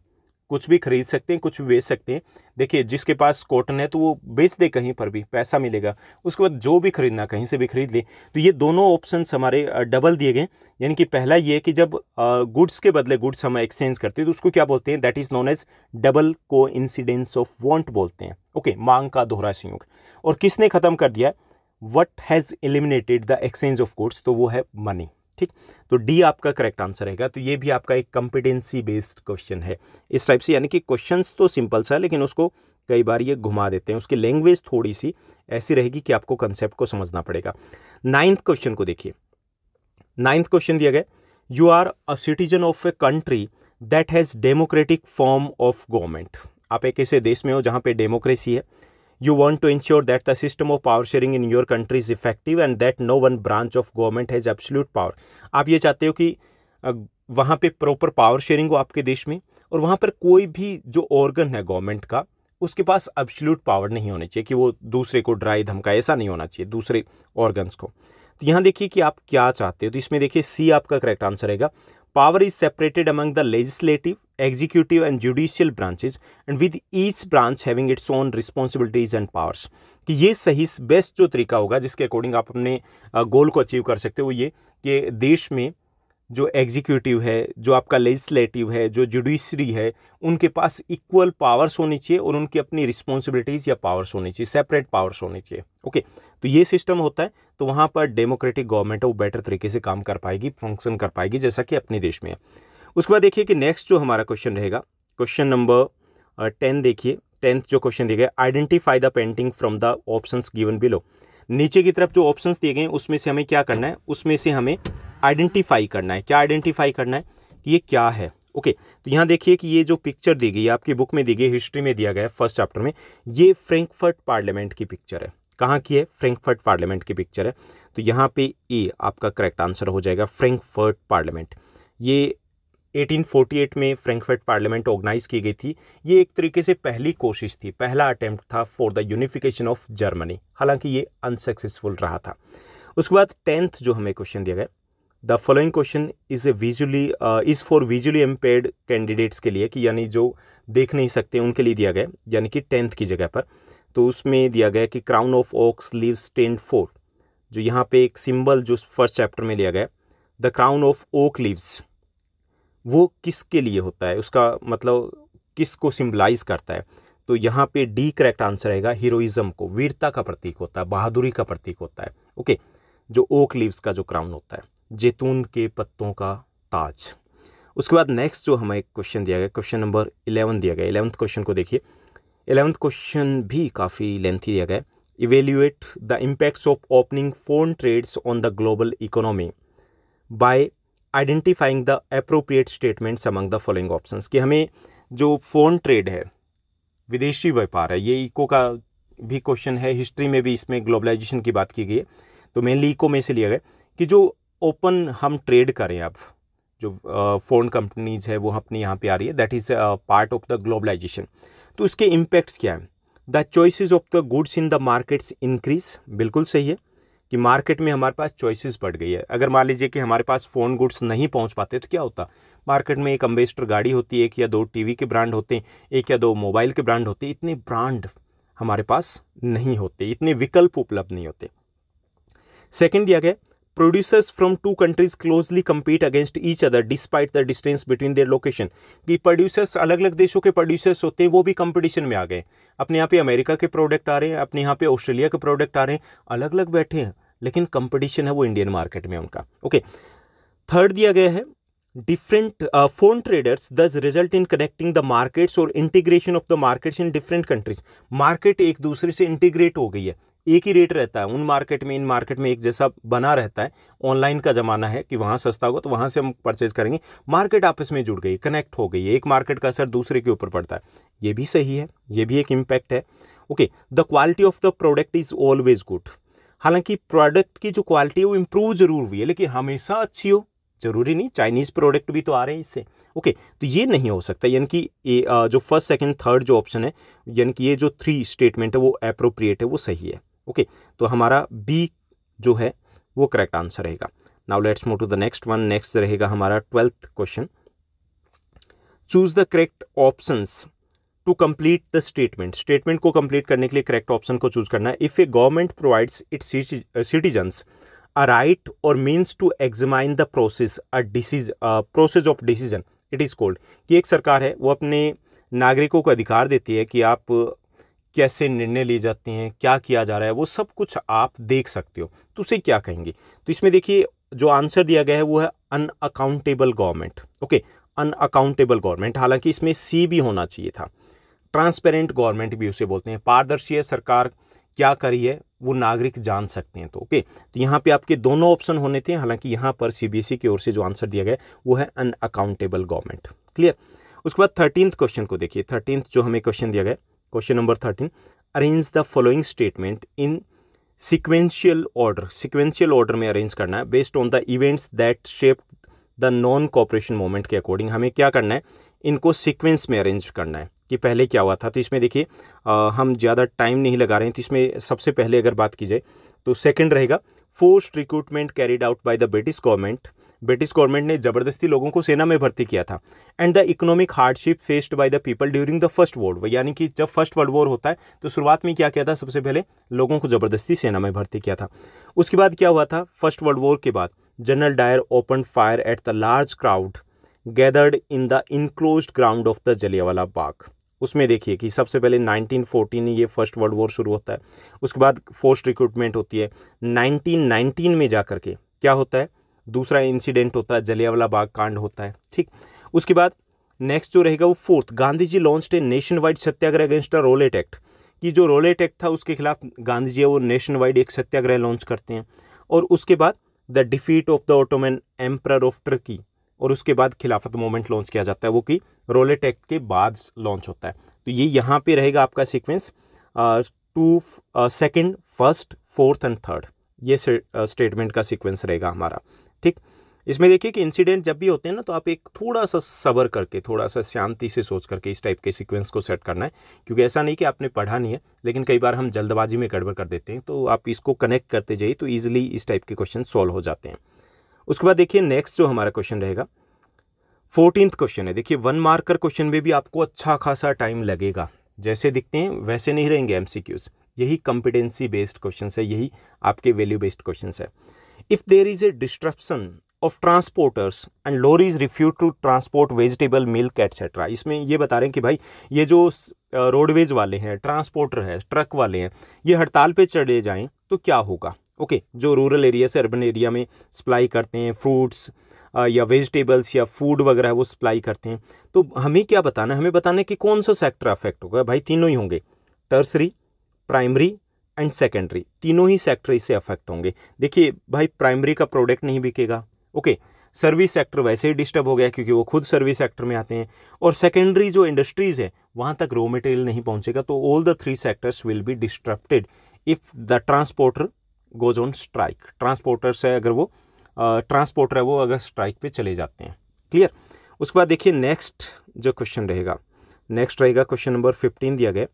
कुछ भी खरीद सकते हैं, कुछ भी बेच सकते हैं। देखिए जिसके पास कॉटन है तो वो बेच दे, कहीं पर भी पैसा मिलेगा, उसके बाद जो भी खरीदना कहीं से भी खरीद ले। तो ये दोनों ऑप्शंस हमारे डबल दिए गए, यानी कि पहला ये कि जब गुड्स के बदले गुड्स हम एक्सचेंज करते हैं तो उसको क्या बोलते हैं, that is known as double coincidence of want बोलते हैं। ओके, मांग का दोहरा संयोग। और किसने खत्म कर दिया, what has eliminated the exchange of goods, तो वो है मनी, ठीक। तो डी आपका करेक्ट आंसर रहेगा। तो ये भी आपका एक कॉम्पिटेंसी बेस्ड क्वेश्चन है इस टाइप से, यानी कि क्वेश्चंस तो सिंपल सा है लेकिन उसको कई बार ये घुमा देते हैं, उसकी लैंग्वेज थोड़ी सी ऐसी रहेगी कि आपको कंसेप्ट को समझना पड़ेगा। 9th क्वेश्चन को देखिए। 9th क्वेश्चन दिया गया, you are a citizen of a country that has democratic form of government. आप एक ऐसे देश में हो जहाँ पे डेमोक्रेसी है। You want to ensure that the system of power sharing in your country is effective and that no one branch of government has absolute power. आप ये चाहते हो कि वहाँ पे प्रॉपर पावर शेयरिंग हो आपके देश में, और वहाँ पर कोई भी जो ऑर्गन है गवर्नमेंट का उसके पास एब्सोल्यूट पावर नहीं होनी चाहिए कि वो दूसरे को डराए धमकाए, ऐसा नहीं होना चाहिए दूसरे ऑर्गन्स को। तो यहाँ देखिए कि आप क्या चाहते हो। तो इसमें देखिए सी आपका करेक्ट आंसर रहेगा। Power is separated among the legislative, executive and judicial branches and with each branch having its own responsibilities and powers। कि ये सही बेस्ट जो तरीका होगा जिसके अकॉर्डिंग आप अपने गोल को अचीव कर सकते हो, वो ये कि देश में जो एग्जीक्यूटिव है, जो आपका लेजिस्लेटिव है, जो जुडिशरी है, उनके पास इक्वल पावर्स होनी चाहिए और उनकी अपनी रिस्पॉन्सिबिलिटीज़ या पावर्स होनी चाहिए, सेपरेट पावर्स होनी चाहिए। ओके, तो ये सिस्टम होता है, तो वहाँ पर डेमोक्रेटिक गवर्नमेंट वो बेटर तरीके से काम कर पाएगी, फंक्शन कर पाएगी, जैसा कि अपने देश में है। उसके बाद देखिए कि नेक्स्ट जो हमारा क्वेश्चन रहेगा, क्वेश्चन नंबर 10 देखिए। 10th जो क्वेश्चन दिया गया, identify the painting from the options given below. नीचे की तरफ जो ऑप्शंस दिए गए हैं उसमें से हमें क्या करना है, उसमें से हमें आइडेंटिफाई करना है। क्या आइडेंटिफाई करना है कि ये क्या है। ओके, तो यहाँ देखिए कि ये जो पिक्चर दी गई है आपकी बुक में दी गई, हिस्ट्री में दिया गया है फर्स्ट चैप्टर में, ये फ्रैंकफर्ट पार्लियामेंट की पिक्चर है। कहाँ की है, फ्रैंकफर्ट पार्लियामेंट की पिक्चर है। तो यहाँ पे ए आपका करेक्ट आंसर हो जाएगा, फ्रैंकफर्ट पार्लियामेंट। ये 1848 में फ्रैंकफर्ट पार्लियामेंट ऑर्गेनाइज की गई थी। ये एक तरीके से पहली कोशिश थी, पहला अटेम्प्ट था for the unification of Germany, हालांकि ये अनसक्सेसफुल रहा था। उसके बाद 10th जो हमें क्वेश्चन दिया गया, the following question is for visually impaired candidates के लिए, कि यानी जो देख नहीं सकते उनके लिए दिया गया, यानी कि 10th की जगह पर। तो उसमें दिया गया कि crown of oaks leaves stand for, जो यहाँ पे एक सिंबल जो फर्स्ट चैप्टर में लिया गया, the crown of oak leaves, वो किसके लिए होता है, उसका मतलब किसको सिंबलाइज करता है। तो यहाँ पे डी करेक्ट आंसर रहेगा, हीरोइज्म को, वीरता का प्रतीक होता है, बहादुरी का प्रतीक होता है। ओके, जो ओक लीव्स का जो क्राउन होता है, जैतून के पत्तों का ताज। उसके बाद नेक्स्ट जो हमें क्वेश्चन दिया गया, क्वेश्चन नंबर 11 दिया गया। 11th क्वेश्चन को देखिए। 11th क्वेश्चन भी काफ़ी लेंथी दिया गया। Evaluate the impacts of opening foreign trades on the global economy by identifying the appropriate statements among the following options. कि हमें जो फॉरेन ट्रेड है, विदेशी व्यापार है, ये इको का भी क्वेश्चन है, हिस्ट्री में भी इसमें ग्लोबलाइजेशन की बात की गई है, तो मेनली इको में से लिया गया कि जो ओपन हम ट्रेड करें, अब जो फॉरेन कंपनीज है वो अपनी यहाँ पे आ रही है, that is part of the globalization. तो उसके इम्पैक्ट्स क्या है, the choices of the goods in the markets increase, बिल्कुल सही है कि मार्केट में हमारे पास चॉइसेस बढ़ गई है। अगर मान लीजिए कि हमारे पास फ़ोन गुड्स नहीं पहुंच पाते तो क्या होता, मार्केट में एक अम्बेसडर गाड़ी होती है, एक या दो टीवी के ब्रांड होते हैं, एक या दो मोबाइल के ब्रांड होते हैं, इतने ब्रांड हमारे पास नहीं होते, इतने विकल्प उपलब्ध नहीं होते। सेकंड दिया गया, producers from two countries closely compete against each other despite the distance between their location. कि प्रोड्यूसर्स, अलग अलग देशों के प्रोड्यूसर्स होते हैं, वो भी कंपटीशन में आ गए। अपने यहाँ पे अमेरिका के प्रोडक्ट आ रहे हैं, अपने यहाँ पे ऑस्ट्रेलिया के प्रोडक्ट आ रहे हैं, अलग अलग बैठे हैं, लेकिन कंपटीशन है वो इंडियन मार्केट में उनका। ओके, थर्ड दिया गया है different phone traders thus result in connecting the markets or integration of the markets in different countries। Market एक दूसरे से इंटीग्रेट हो गई है, एक ही रेट रहता है उन मार्केट में, इन मार्केट में एक जैसा बना रहता है। ऑनलाइन का ज़माना है कि वहाँ सस्ता होगा तो वहाँ से हम परचेज करेंगे। मार्केट आपस में जुड़ गई, कनेक्ट हो गई है, एक मार्केट का असर दूसरे के ऊपर पड़ता है। ये भी सही है, ये भी एक इम्पैक्ट है। Okay, the quality of the product is always good. हालांकि प्रोडक्ट की जो क्वालिटी है वो इम्प्रूव जरूर हुई है, लेकिन हमेशा अच्छी हो जरूरी नहीं। चाइनीज़ प्रोडक्ट भी तो आ रहे हैं इससे। ओके, तो ये नहीं हो सकता, यानी कि जो फर्स्ट सेकंड थर्ड जो ऑप्शन है, यानी कि ये जो 3 स्टेटमेंट है वो अप्रोप्रिएट है, वो सही है। ओके, तो हमारा बी जो है वो करेक्ट आंसर रहेगा। Now let's move to the next one. Next रहेगा हमारा 12th question. Choose the correct options to complete the statement. Statement को कंप्लीट करने के लिए करेक्ट ऑप्शन को चूज करना है। If a government provides its citizens a right or means to examine the process of decision it is called। कि एक सरकार है वो अपने नागरिकों को अधिकार देती है कि आप कैसे निर्णय लिए जाते हैं, क्या किया जा रहा है, वो सब कुछ आप देख सकते हो, तो उसे क्या कहेंगे। तो इसमें देखिए जो आंसर दिया गया है वो है unaccountable government. Okay, unaccountable government, हालांकि इसमें सी भी होना चाहिए था। ट्रांसपेरेंट गवर्नमेंट भी उसे बोलते हैं, पारदर्शी है, सरकार क्या करी है वो नागरिक जान सकते हैं। तो ओके, तो यहाँ पे आपके दोनों ऑप्शन होने थे, हालांकि यहाँ पर सीबीएसई की ओर से जो आंसर दिया गया वो है अनअकाउंटेबल गवर्नमेंट। क्लियर। उसके बाद 13th क्वेश्चन को देखिए। 13th जो हमें क्वेश्चन दिया गया, question number 13, arrange the following statement in sequential order. Sequential order में अरेंज करना है based on the events that shape the non cooperation movement के अकॉर्डिंग। हमें क्या करना है, इनको सीक्वेंस में अरेंज करना है कि पहले क्या हुआ था। तो इसमें देखिए हम ज़्यादा टाइम नहीं लगा रहे हैं, तो इसमें सबसे पहले अगर बात की जाए तो सेकंड रहेगा forced recruitment carried out by the British government. British government ने ज़बरदस्ती लोगों को सेना में भर्ती किया था। And the economic hardship faced by the people during the first world war. यानी कि जब फर्स्ट वर्ल्ड वॉर होता है तो शुरुआत में क्या किया था, सबसे पहले लोगों को ज़बरदस्ती सेना में भर्ती किया था। उसके बाद क्या हुआ था, फर्स्ट वर्ल्ड वॉर के बाद General Dyer open fire at the large crowd gathered in the enclosed ground of the Jallianwala Bagh. उसमें देखिए कि सबसे पहले 1914 ये फर्स्ट वर्ल्ड वॉर शुरू होता है। उसके बाद फोर्स्ड रिक्रूटमेंट होती है। 1919 में जाकर के क्या होता है, दूसरा इंसिडेंट होता है, जलियांवाला बाग कांड होता है। ठीक, उसके बाद नेक्स्ट जो रहेगा वो fourth, Gandhi ji launched a nation wide satyagraha against the Rowlatt Act. कि जो रोलेट एक्ट था उसके खिलाफ गांधी जी वो नेशन वाइड एक सत्याग्रह लॉन्च करते हैं। और उसके बाद the defeat of the Ottoman emperor of Turkey, और उसके बाद खिलाफत मूवमेंट लॉन्च किया जाता है, वो कि रोलेट एक्ट के बाद लॉन्च होता है। तो ये यहाँ पे रहेगा आपका sequence 2 second first fourth and third, ये स्टेटमेंट का सीक्वेंस रहेगा हमारा। ठीक, इसमें देखिए कि इंसिडेंट जब भी होते हैं ना तो आप एक थोड़ा सा सब्र करके, थोड़ा सा शांति से सोच करके इस टाइप के सीक्वेंस को सेट करना है, क्योंकि ऐसा नहीं कि आपने पढ़ा नहीं है, लेकिन कई बार हम जल्दबाजी में गड़बड़ कर देते हैं। तो आप इसको कनेक्ट करते जाइए तो ईजिली इस टाइप के क्वेश्चन सॉल्व हो जाते हैं। उसके बाद देखिए नेक्स्ट जो हमारा क्वेश्चन रहेगा 14th क्वेश्चन है। देखिए 1 मार्कर क्वेश्चन में भी आपको अच्छा खासा टाइम लगेगा, जैसे दिखते हैं वैसे नहीं रहेंगे एमसीक्यूज। यही कॉम्पिटेंसी बेस्ड क्वेश्चन है, यही आपके वैल्यू बेस्ड क्वेश्चन है। If there is a disruption of transporters and lorries refuse to transport vegetable milk etcetera. इसमें ये बता रहे हैं कि भाई ये जो रोडवेज वाले हैं, ट्रांसपोर्टर है, ट्रक वाले हैं, ये हड़ताल पे चढ़े जाएं तो क्या होगा। ओके, जो रूरल एरिया से अर्बन एरिया में सप्लाई करते हैं फ्रूट्स या वेजिटेबल्स या फूड वगैरह है वो सप्लाई करते हैं, तो हमें क्या बताना है, हमें बताना है कि कौन सा सेक्टर अफेक्ट होगा। भाई तीनों ही होंगे, टर्सरी, प्राइमरी एंड सेकेंडरी, तीनों ही सेक्टर इससे अफेक्ट होंगे। देखिए भाई प्राइमरी का प्रोडक्ट नहीं बिकेगा। ओके, सर्विस सेक्टर वैसे ही डिस्टर्ब हो गया क्योंकि वो खुद सर्विस सेक्टर में आते हैं, और सेकेंडरी जो इंडस्ट्रीज़ है वहाँ तक रॉ मटेरियल नहीं पहुँचेगा। तो all the 3 sectors will be disrupted if the transporter goes on strike. Transporters है अगर वो ट्रांसपोर्टर है वो अगर स्ट्राइक पे चले जाते हैं। क्लियर। उसके बाद देखिए नेक्स्ट जो क्वेश्चन रहेगा, नेक्स्ट रहेगा क्वेश्चन नंबर 15 दिया गया,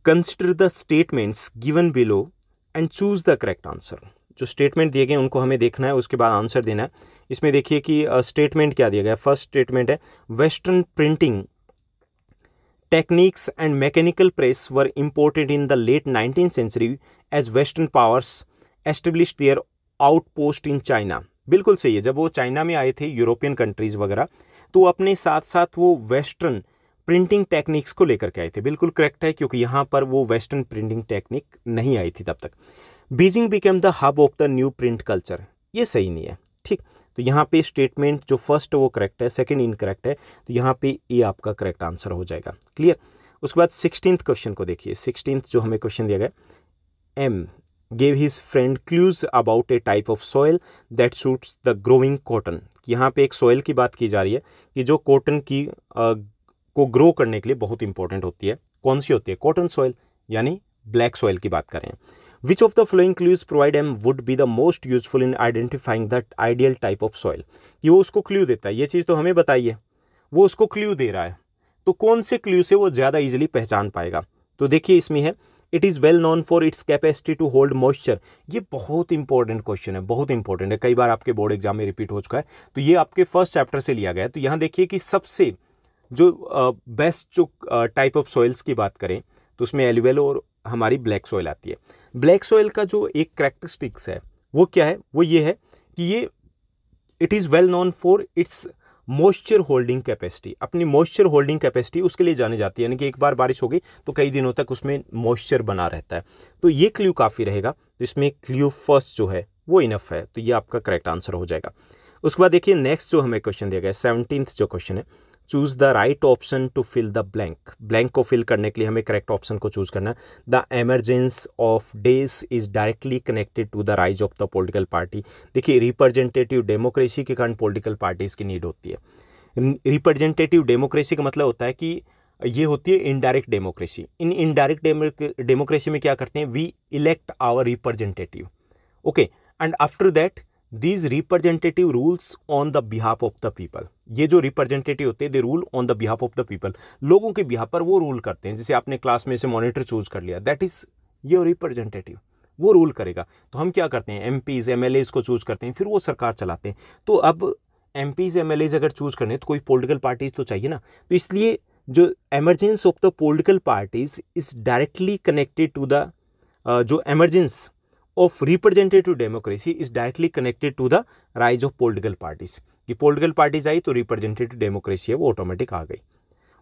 consider the statements given below and choose the correct answer. जो स्टेटमेंट दिए गए उनको हमें देखना है, उसके बाद आंसर देना है। इसमें देखिए कि स्टेटमेंट क्या दिया गया है। फर्स्ट स्टेटमेंट है western printing techniques and mechanical press were imported in the late 19th century as Western powers established their outpost in China. बिल्कुल सही है, जब वो चाइना में आए थे यूरोपियन कंट्रीज़ वगैरह, तो अपने साथ साथ वो वेस्टर्न प्रिंटिंग टेक्निक्स को लेकर के आए थे। बिल्कुल करेक्ट है, क्योंकि यहाँ पर वो वेस्टर्न प्रिंटिंग टेक्निक नहीं आई थी तब तक। Beijing became the hub of the new print culture, ये सही नहीं है, ठीक। तो यहाँ पे स्टेटमेंट जो फर्स्ट है वो करेक्ट है, सेकंड इनकरेक्ट है, तो यहाँ पे ए आपका करेक्ट आंसर हो जाएगा। क्लियर। उसके बाद 16th क्वेश्चन को देखिए। 16th जो हमें क्वेश्चन दिया गया, M gave his friend clues about a type of soil that suits the growing cotton। यहाँ पे एक सॉइल की बात की जा रही है कि जो कॉटन की को ग्रो करने के लिए बहुत इंपॉर्टेंट होती है। कौन सी होती है? कॉटन सॉइल, यानी ब्लैक सॉइल की बात करें। Which of the following clues provide em would be the most useful in identifying the ideal type of soil. कि वो उसको क्लू देता है, ये चीज़ तो हमें बताइए, वो उसको क्लू दे रहा है, तो कौन से क्लू से वो ज़्यादा ईजिली पहचान पाएगा? तो देखिए इसमें है, it is well known for its capacity to hold moisture. ये बहुत इंपॉर्टेंट क्वेश्चन है, बहुत इंपॉर्टेंट है, कई बार आपके बोर्ड एग्जाम में रिपीट हो चुका है। तो ये आपके फर्स्ट चैप्टर से लिया गया है। तो यहाँ देखिए कि सबसे जो बेस्ट जो टाइप ऑफ सॉइल्स की बात करें तो उसमें एलुवेल और हमारी ब्लैक सॉइल आती है। ब्लैक सॉइल का जो एक कैरेक्टरिस्टिक्स है वो क्या है? वो ये है कि ये it is well known for it's moisture holding capacity. अपनी मॉइस्चर होल्डिंग कैपेसिटी उसके लिए जानी जाती है, यानी कि एक बार बारिश हो गई तो कई दिनों तक उसमें मॉइस्चर बना रहता है। तो ये क्ल्यू काफ़ी रहेगा, तो इसमें क्ल्यू फर्स्ट जो है वो इनफ है, तो ये आपका करेक्ट आंसर हो जाएगा। उसके बाद देखिए नेक्स्ट जो हमें क्वेश्चन दिया गया है, 17th जो क्वेश्चन है, choose the right option to fill the blank. Blank को फिल करने के लिए हमें करेक्ट ऑप्शन को चूज करना है। The emergence of days is directly connected to the rise of the political party. देखिए रिप्रेजेंटेटिव डेमोक्रेसी के कारण पॉलिटिकल पार्टीज की नीड होती है। रिप्रेजेंटेटिव डेमोक्रेसी का मतलब होता है कि ये होती है indirect democracy. In indirect democracy में क्या करते हैं? We elect our representative, okay, and after that these representative rules on the behalf of the people. ये जो रिप्रेजेंटेटिव होते हैं they rule on the behalf of the people, लोगों के बिहाफ पर वो रूल करते हैं। जैसे आपने क्लास में से मॉनिटर चूज कर लिया, दैट इज योर रिप्रेजेंटेटिव, वो रूल करेगा। तो हम क्या करते हैं? एमपीज एमएलएज को चूज करते हैं, फिर वो सरकार चलाते हैं। तो अब एमपीज एमएलएज अगर चूज करने तो कोई पॉलिटिकल पार्टीज तो चाहिए ना, तो इसलिए जो emergence of the political parties is directly connected to the जो emergence of representative democracy is directly connected to the rise of political parties. कि पॉलिटिकल पार्टीज आई तो रिप्रेजेंटेटिव डेमोक्रेसी है वो ऑटोमेटिक आ गई,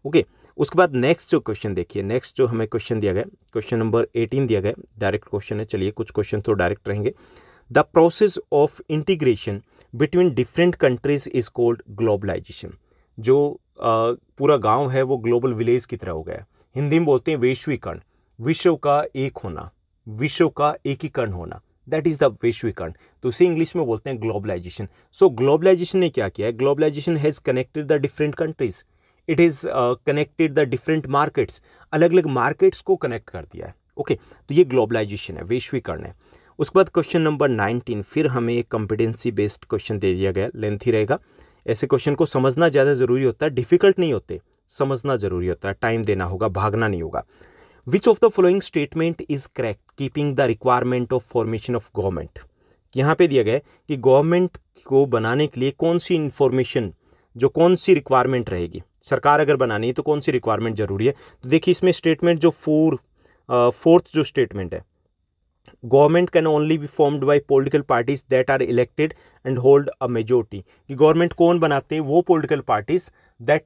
ओके। उसके बाद नेक्स्ट जो क्वेश्चन देखिए, नेक्स्ट जो हमें क्वेश्चन दिया गया, क्वेश्चन नंबर 18 दिया गया, डायरेक्ट क्वेश्चन है। चलिए कुछ क्वेश्चन तो डायरेक्ट रहेंगे। The process of integration between different countries is called globalization. जो पूरा गांव है वो ग्लोबल विलेज की तरह हो गया है। हिंदी में बोलते हैं वैश्वीकरण, विश्व का एक होना, विश्व का एकीकरण होना, दैट इज द वैश्वीकरण। तो उसे इंग्लिश में बोलते हैं ग्लोबलाइजेशन। सो ग्लोबलाइजेशन ने क्या किया है? Globalization has connected the different countries, it is connected the different markets, अलग अलग मार्केट्स को कनेक्ट कर दिया है, ओके। तो ये ग्लोबलाइजेशन है, वैश्वीकरण है। उसके बाद क्वेश्चन नंबर 19, फिर हमें एक कॉम्पिटेंसी बेस्ड क्वेश्चन दे दिया गया, लेंथी रहेगा। ऐसे क्वेश्चन को समझना ज़्यादा ज़रूरी होता है, डिफिकल्ट नहीं होते, समझना ज़रूरी होता है, टाइम देना होगा, भागना नहीं होगा। विच of the following statement is correct keeping the requirement of formation of government. यहाँ पे दिया गया है कि गवर्नमेंट को बनाने के लिए कौन सी इंफॉर्मेशन, जो कौन सी रिक्वायरमेंट रहेगी, सरकार अगर बनानी है तो कौन सी रिक्वायरमेंट जरूरी है। तो देखिए इसमें स्टेटमेंट जो फोर्थ जो स्टेटमेंट है, government can only be formed by political parties that are elected and hold a majority. कि गवर्नमेंट कौन बनाते हैं? वो political parties that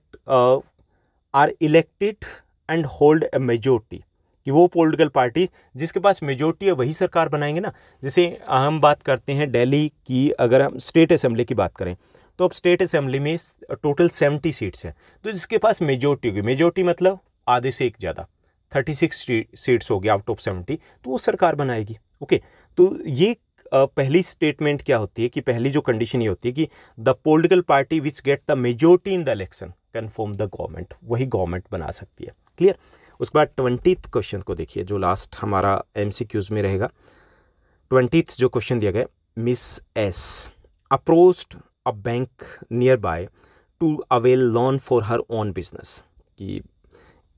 are elected and hold a majority. कि वो पॉलिटिकल पार्टी जिसके पास मेजोरिटी है वही सरकार बनाएंगे ना। जैसे हम बात करते हैं दिल्ली की, अगर हम स्टेट असेंबली की बात करें तो अब स्टेट असेंबली में टोटल 70 सीट्स हैं। तो जिसके पास मेजोरिटी होगी, मेजोरिटी मतलब आधे से एक ज़्यादा, 36 सीट्स होगी आउट ऑफ 70, तो वो सरकार बनाएगी, ओके। तो ये पहली स्टेटमेंट क्या होती है कि पहली जो कंडीशन ये होती है कि the political party which get the majority in the election can form the government, वही गवर्नमेंट बना सकती है, क्लियर। उसके बाद 20th क्वेश्चन को देखिए, जो लास्ट हमारा MCQs में रहेगा। 20th जो क्वेश्चन दिया गया, Miss S approached a bank nearby to avail loan for her own business. कि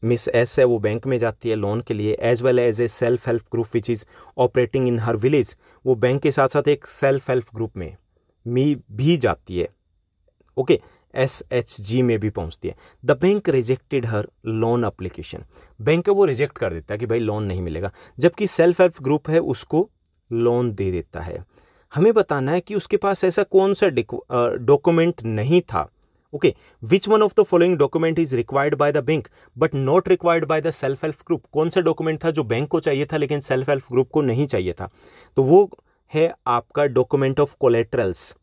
मिस एस है वो बैंक में जाती है लोन के लिए, as well as a self help group which is operating in her village. वो बैंक के साथ साथ एक सेल्फ हेल्प ग्रुप में भी जाती है, ओके, SHG में भी पहुंचती है। The bank rejected her loan application. Bank वो रिजेक्ट कर देता है कि भाई लोन नहीं मिलेगा, जबकि सेल्फ हेल्प ग्रुप है उसको लोन दे देता है। हमें बताना है कि उसके पास ऐसा कौन सा डॉक्यूमेंट नहीं था। Okay, which one of the following document is required by the bank but not required by the self help group. कौन सा डॉक्यूमेंट था जो बैंक को चाहिए था लेकिन सेल्फ हेल्प ग्रुप को नहीं चाहिए था? तो वो है आपका डॉक्यूमेंट ऑफ कोलेटरल्स।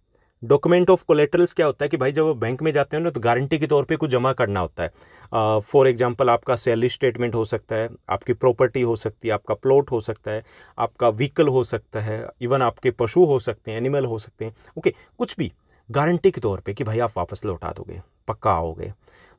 डॉक्यूमेंट ऑफ कोलेटरल्स क्या होता है कि भाई जब आप बैंक में जाते हो ना तो गारंटी के तौर पे कुछ जमा करना होता है। फॉर एग्जांपल आपका सैलरी स्टेटमेंट हो सकता है, आपकी प्रॉपर्टी हो सकती है, आपका प्लॉट हो सकता है, आपका व्हीकल हो सकता है, इवन आपके पशु हो सकते हैं, एनिमल हो सकते हैं। ओके, कुछ भी गारंटी के तौर पे कि भाई आप वापस लौटा दोगे, पक्का आओगे।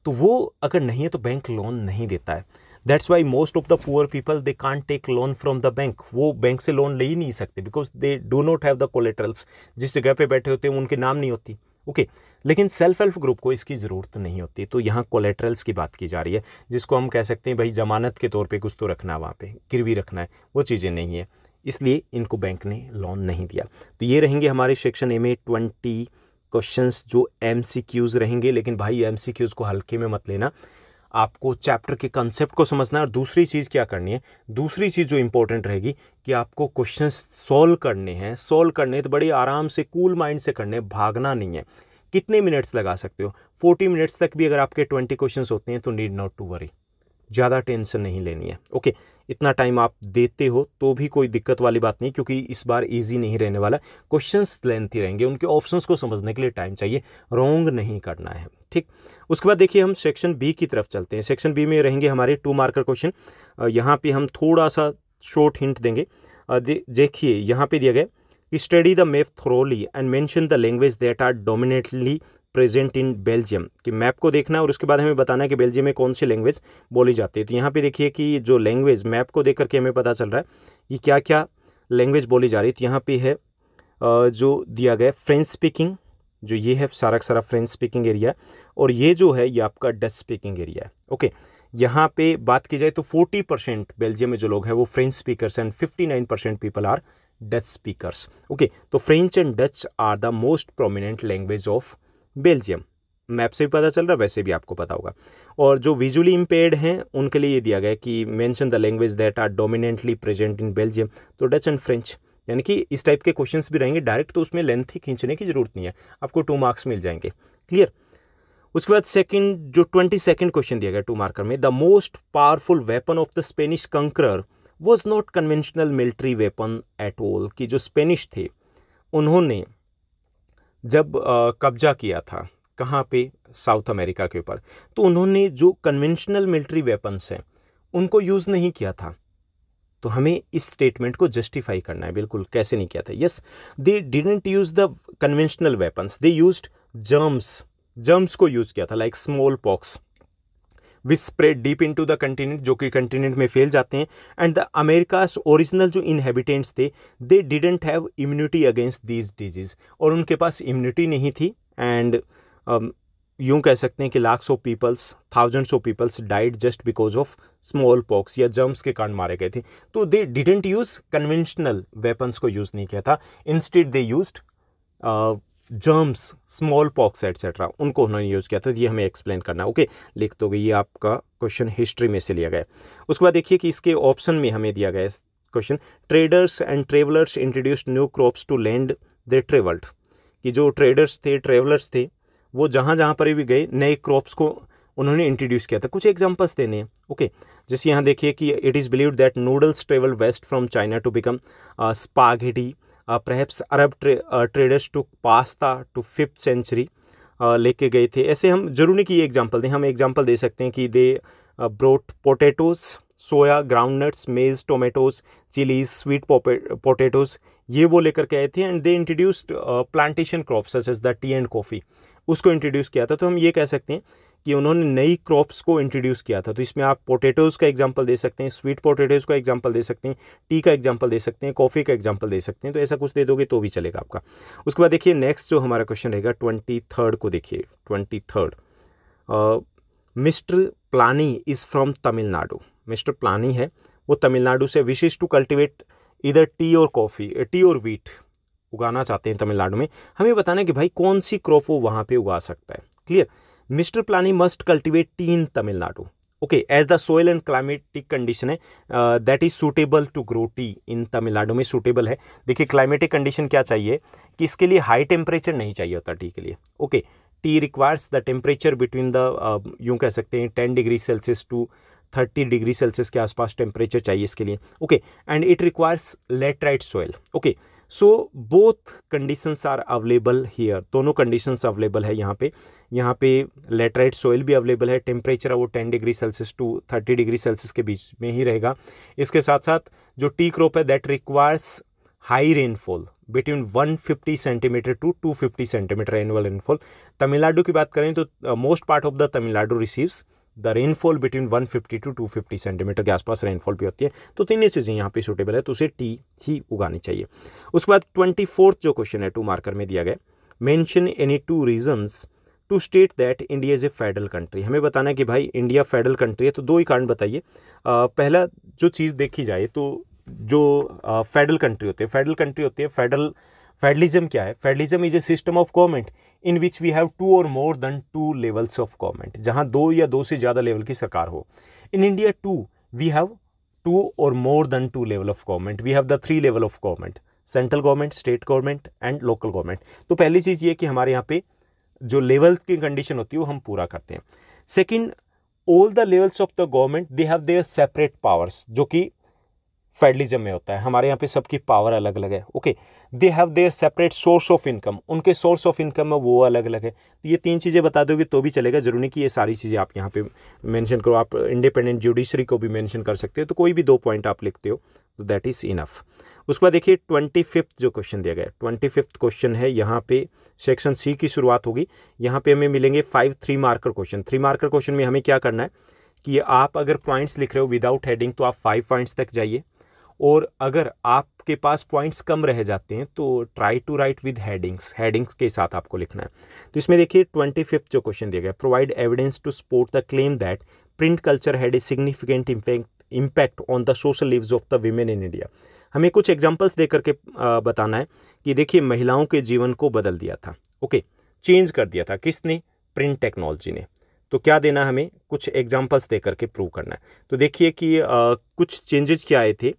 तो वो अगर नहीं है तो बैंक लोन नहीं देता है। That's why most of the poor people they can't take loan from the bank. वो बैंक से लोन ले ही नहीं सकते because they do not have the collaterals. जिस जगह पे बैठे होते हैं उनके नाम नहीं होती। ओके, लेकिन सेल्फ हेल्प ग्रुप को इसकी ज़रूरत नहीं होती। तो यहाँ कोलेटरल्स की बात की जा रही है, जिसको हम कह सकते हैं भाई जमानत के तौर पे कुछ तो रखना है, वहाँ पे गिरवी रखना है, वो चीज़ें नहीं है, इसलिए इनको बैंक ने लोन नहीं दिया। तो ये रहेंगे हमारे सेक्शन ए में 20 क्वेश्चंस जो MCQs रहेंगे। लेकिन भाई MCQs को हल्के में मत लेना, आपको चैप्टर के कंसेप्ट को समझना है। और दूसरी चीज़ क्या करनी है, दूसरी चीज़ जो इंपॉर्टेंट रहेगी कि आपको क्वेश्चंस सॉल्व करने हैं। सॉल्व करने तो बड़े आराम से कूल माइंड से करने, भागना नहीं है। कितने मिनट्स लगा सकते हो? 40 मिनट्स तक भी अगर आपके 20 क्वेश्चंस होते हैं तो नीड नॉट टू वरी, ज़्यादा टेंशन नहीं लेनी है। ओके, इतना टाइम आप देते हो तो भी कोई दिक्कत वाली बात नहीं, क्योंकि इस बार इजी नहीं रहने वाला। क्वेश्चंस लेंथी रहेंगे, उनके ऑप्शंस को समझने के लिए टाइम चाहिए, रॉन्ग नहीं करना है। ठीक, उसके बाद देखिए हम सेक्शन बी की तरफ चलते हैं। सेक्शन बी में रहेंगे हमारे 2 मार्कर क्वेश्चन। यहाँ पे हम थोड़ा सा शॉर्ट हिंट देंगे। देखिए यहाँ पे दिया गया कि study the map thoroughly and mention the language that are dominantly present in Belgium. कि मैप को देखना है और उसके बाद हमें बताना है कि बेल्जियम में कौन सी लैंग्वेज बोली जाती है। तो यहाँ पे देखिए कि जो लैंग्वेज, मैप को देख करके हमें पता चल रहा है कि क्या क्या लैंग्वेज बोली जा रही है। तो यहाँ पे है जो दिया गया फ्रेंच स्पीकिंग, जो ये है सारा का सारा फ्रेंच स्पीकिंग एरिया, और ये जो है ये आपका डच स्पीकिंग एरिया है। ओके, यहाँ पे बात की जाए तो 40% बेल्जियम में जो लोग हैं वो French speakers and 59% people are Dutch speakers. Okay, तो French and Dutch are the most prominent language of Belgium. Map से भी पता चल रहा है, वैसे भी आपको पता होगा। और जो विजुअली इम्पेयर्ड हैं उनके लिए ये दिया गया है कि mention the language that are dominantly present in Belgium, तो डच एंड फ्रेंच। यानी कि इस टाइप के क्वेश्चंस भी रहेंगे डायरेक्ट, तो उसमें लेंथ ही खींचने की जरूरत नहीं है, आपको 2 मार्क्स मिल जाएंगे। क्लियर? उसके बाद सेकंड जो 22nd क्वेश्चन दिया गया 2 मार्कर में, the most powerful weapon of the Spanish conqueror was not conventional military weapon at all. कि जो स्पेनिश थे उन्होंने जब कब्जा किया था कहाँ पे, साउथ अमेरिका के ऊपर, तो उन्होंने जो कन्वेंशनल मिलिट्री वेपन्स हैं उनको यूज़ नहीं किया था। तो हमें इस स्टेटमेंट को जस्टिफाई करना है, बिल्कुल कैसे नहीं किया था। Yes, they didn't use the conventional weapons, they used germs को यूज किया था, like small pox which spread deep into the continent, जो कि कंटिनेंट में फैल जाते हैं। एंड द अमेरिकास ओरिजिनल जो इनहेबिटेंट्स थे they didn't have immunity against these disease, और उनके पास इम्यूनिटी नहीं थी। एंड यूं कह सकते हैं कि lakhs of peoples, thousands of peoples died just because of smallpox या जर्म्स के कारण मारे गए थे। तो they didn't use conventional weapons को यूज नहीं किया था, instead they used germs, smallpox etcetera, उनको उन्होंने यूज़ किया था। ये हमें एक्सप्लेन करना है। ओके, लिख दोगे, ये आपका क्वेश्चन हिस्ट्री में से लिया गया है। उसके बाद देखिए कि इसके ऑप्शन में हमें दिया गया है question, traders and travellers introduced new crops to land they travelled. कि जो ट्रेडर्स थे, ट्रेवलर्स थे, वो जहाँ जहाँ पर भी गए नए क्रॉप्स को उन्होंने इंट्रोड्यूस किया था। कुछ एग्जांपल्स देने हैं। ओके, जैसे यहाँ देखिए कि it is believed that noodles travel west from China to become spaghetti, perhaps Arab traders took pasta to 5th century, लेके गए थे। ऐसे हम जरूर नहीं कि ये एग्जांपल दें, हम एग्जांपल दे सकते हैं कि they brought potatoes, soya, groundnuts, maize, tomatoes, chillies, sweet potatoes, ये वो लेकर के आए थे। And they introduced plantation crops such as the tea and coffee, उसको इंट्रोड्यूस किया था। तो हम ये कह सकते हैं कि उन्होंने नई क्रॉप्स को इंट्रोड्यूस किया था। तो इसमें आप पोटैटोज़ का एग्जांपल दे सकते हैं, स्वीट पोटैटोज़ का एग्जांपल दे सकते हैं, टी का एग्जांपल दे सकते हैं, कॉफ़ी का एग्जांपल दे सकते हैं। तो ऐसा कुछ दे दोगे तो भी चलेगा आपका। उसके बाद देखिए नेक्स्ट जो हमारा क्वेश्चन रहेगा 23rd को देखिए। 23rd, mister Palani is from Tamil Nadu. Mister Palani है वो तमिलनाडु से, विशेष टू कल्टिवेट इधर टी और कॉफ़ी, टी और वीट उगाना चाहते हैं तमिलनाडु में। हमें बताना है कि भाई कौन सी क्रॉप वो वहाँ पे उगा सकता है। Clear? Mister Palani must cultivate tea in Tamil Nadu. Okay, as the soil and climatic condition है that is suitable to grow tea in Tamil Nadu में सूटेबल है। देखिए क्लाइमेटिक कंडीशन क्या चाहिए कि इसके लिए हाई टेम्परेचर नहीं चाहिए होता टी के लिए। Okay, tea requires the temperature between the यूँ कह सकते हैं 10 degree Celsius to 30 degree Celsius के आसपास टेम्परेचर चाहिए इसके लिए। Okay, and it requires laterite soil. Okay, so both conditions are available here, दोनों कंडीशंस अवेलेबल है यहाँ पे लेटराइट सोयल भी अवेलेबल है, टेम्परेचर वो 10 degree Celsius to 30 degree Celsius के बीच में ही रहेगा। इसके साथ साथ जो टी क्रॉप है that requires high rainfall between 150 centimetre to 250 centimetre annual rainfall. Tamil Nadu की बात करें तो most part of the Tamil Nadu receives the rainfall between 150 to 250 centimetre के आसपास रेनफॉल भी होती है। तो तीनों चीज़ें यहाँ पे सूटेबल है, तो उसे टी ही उगानी चाहिए। उसके बाद 24th जो क्वेश्चन है 2 मार्कर में दिया गया, mention any 2 reasons to state that India is a federal country. हमें बताना है कि भाई इंडिया फेडरल कंट्री है, तो 2 ही कारण बताइए। पहला जो चीज़ देखी जाए तो जो फेडरल कंट्री होती है फेडरलिज्म क्या है? Federalism is a system of government in which we have 2 और more than 2 levels of government, जहां 2 या 2 से ज़्यादा लेवल की सरकार हो। इन इंडिया 2 वी हैव 2 और more than 2 level of government, we have the 3 level of government, central government, state government and local government. तो पहली चीज़ ये कि हमारे यहाँ पे जो लेवल की कंडीशन होती है वो हम पूरा करते हैं। Second, all the levels of the government they have their separate powers, जो कि फेडरलिज्म में होता है। हमारे यहाँ पे सबकी पावर अलग अलग है। Okay, they have their separate source of income, उनके सोर्स ऑफ इनकम है वो अलग अलग है। तो ये 3 चीज़ें बता दोगे तो भी चलेगा, जरूरी नहीं कि ये सारी चीज़ें आप यहाँ पे मेंशन करो। आप इंडिपेंडेंट जुडिशरी को भी मेंशन कर सकते हो, तो कोई भी 2 पॉइंट आप लिखते हो तो दैट इज़ इनफ। उसके बाद देखिए 25th जो क्वेश्चन दिया गया है, 25th क्वेश्चन है, यहाँ पे सेक्शन सी की शुरुआत होगी। यहाँ पे हमें मिलेंगे 5 3 मार्कर क्वेश्चन। 3 मार्कर क्वेश्चन में हमें क्या करना है कि आप अगर पॉइंट्स लिख रहे हो विदाउट हेडिंग तो आप 5 पॉइंट्स तक जाइए, और अगर आपके पास पॉइंट्स कम रह जाते हैं तो try to write with headings के साथ आपको लिखना है। तो इसमें देखिए 25th जो क्वेश्चन दिया गया, provide evidence to support the claim that print culture had a significant impact on the social lives of the women in India. हमें कुछ एग्जाम्पल्स दे करके बताना है कि देखिए महिलाओं के जीवन को बदल दिया था। ओके, चेंज कर दिया था किसने? प्रिंट टेक्नोलॉजी ने। तो क्या देना, हमें कुछ एग्जाम्पल्स दे करके प्रूव करना है। तो देखिए कि कुछ चेंजेस क्या आए थे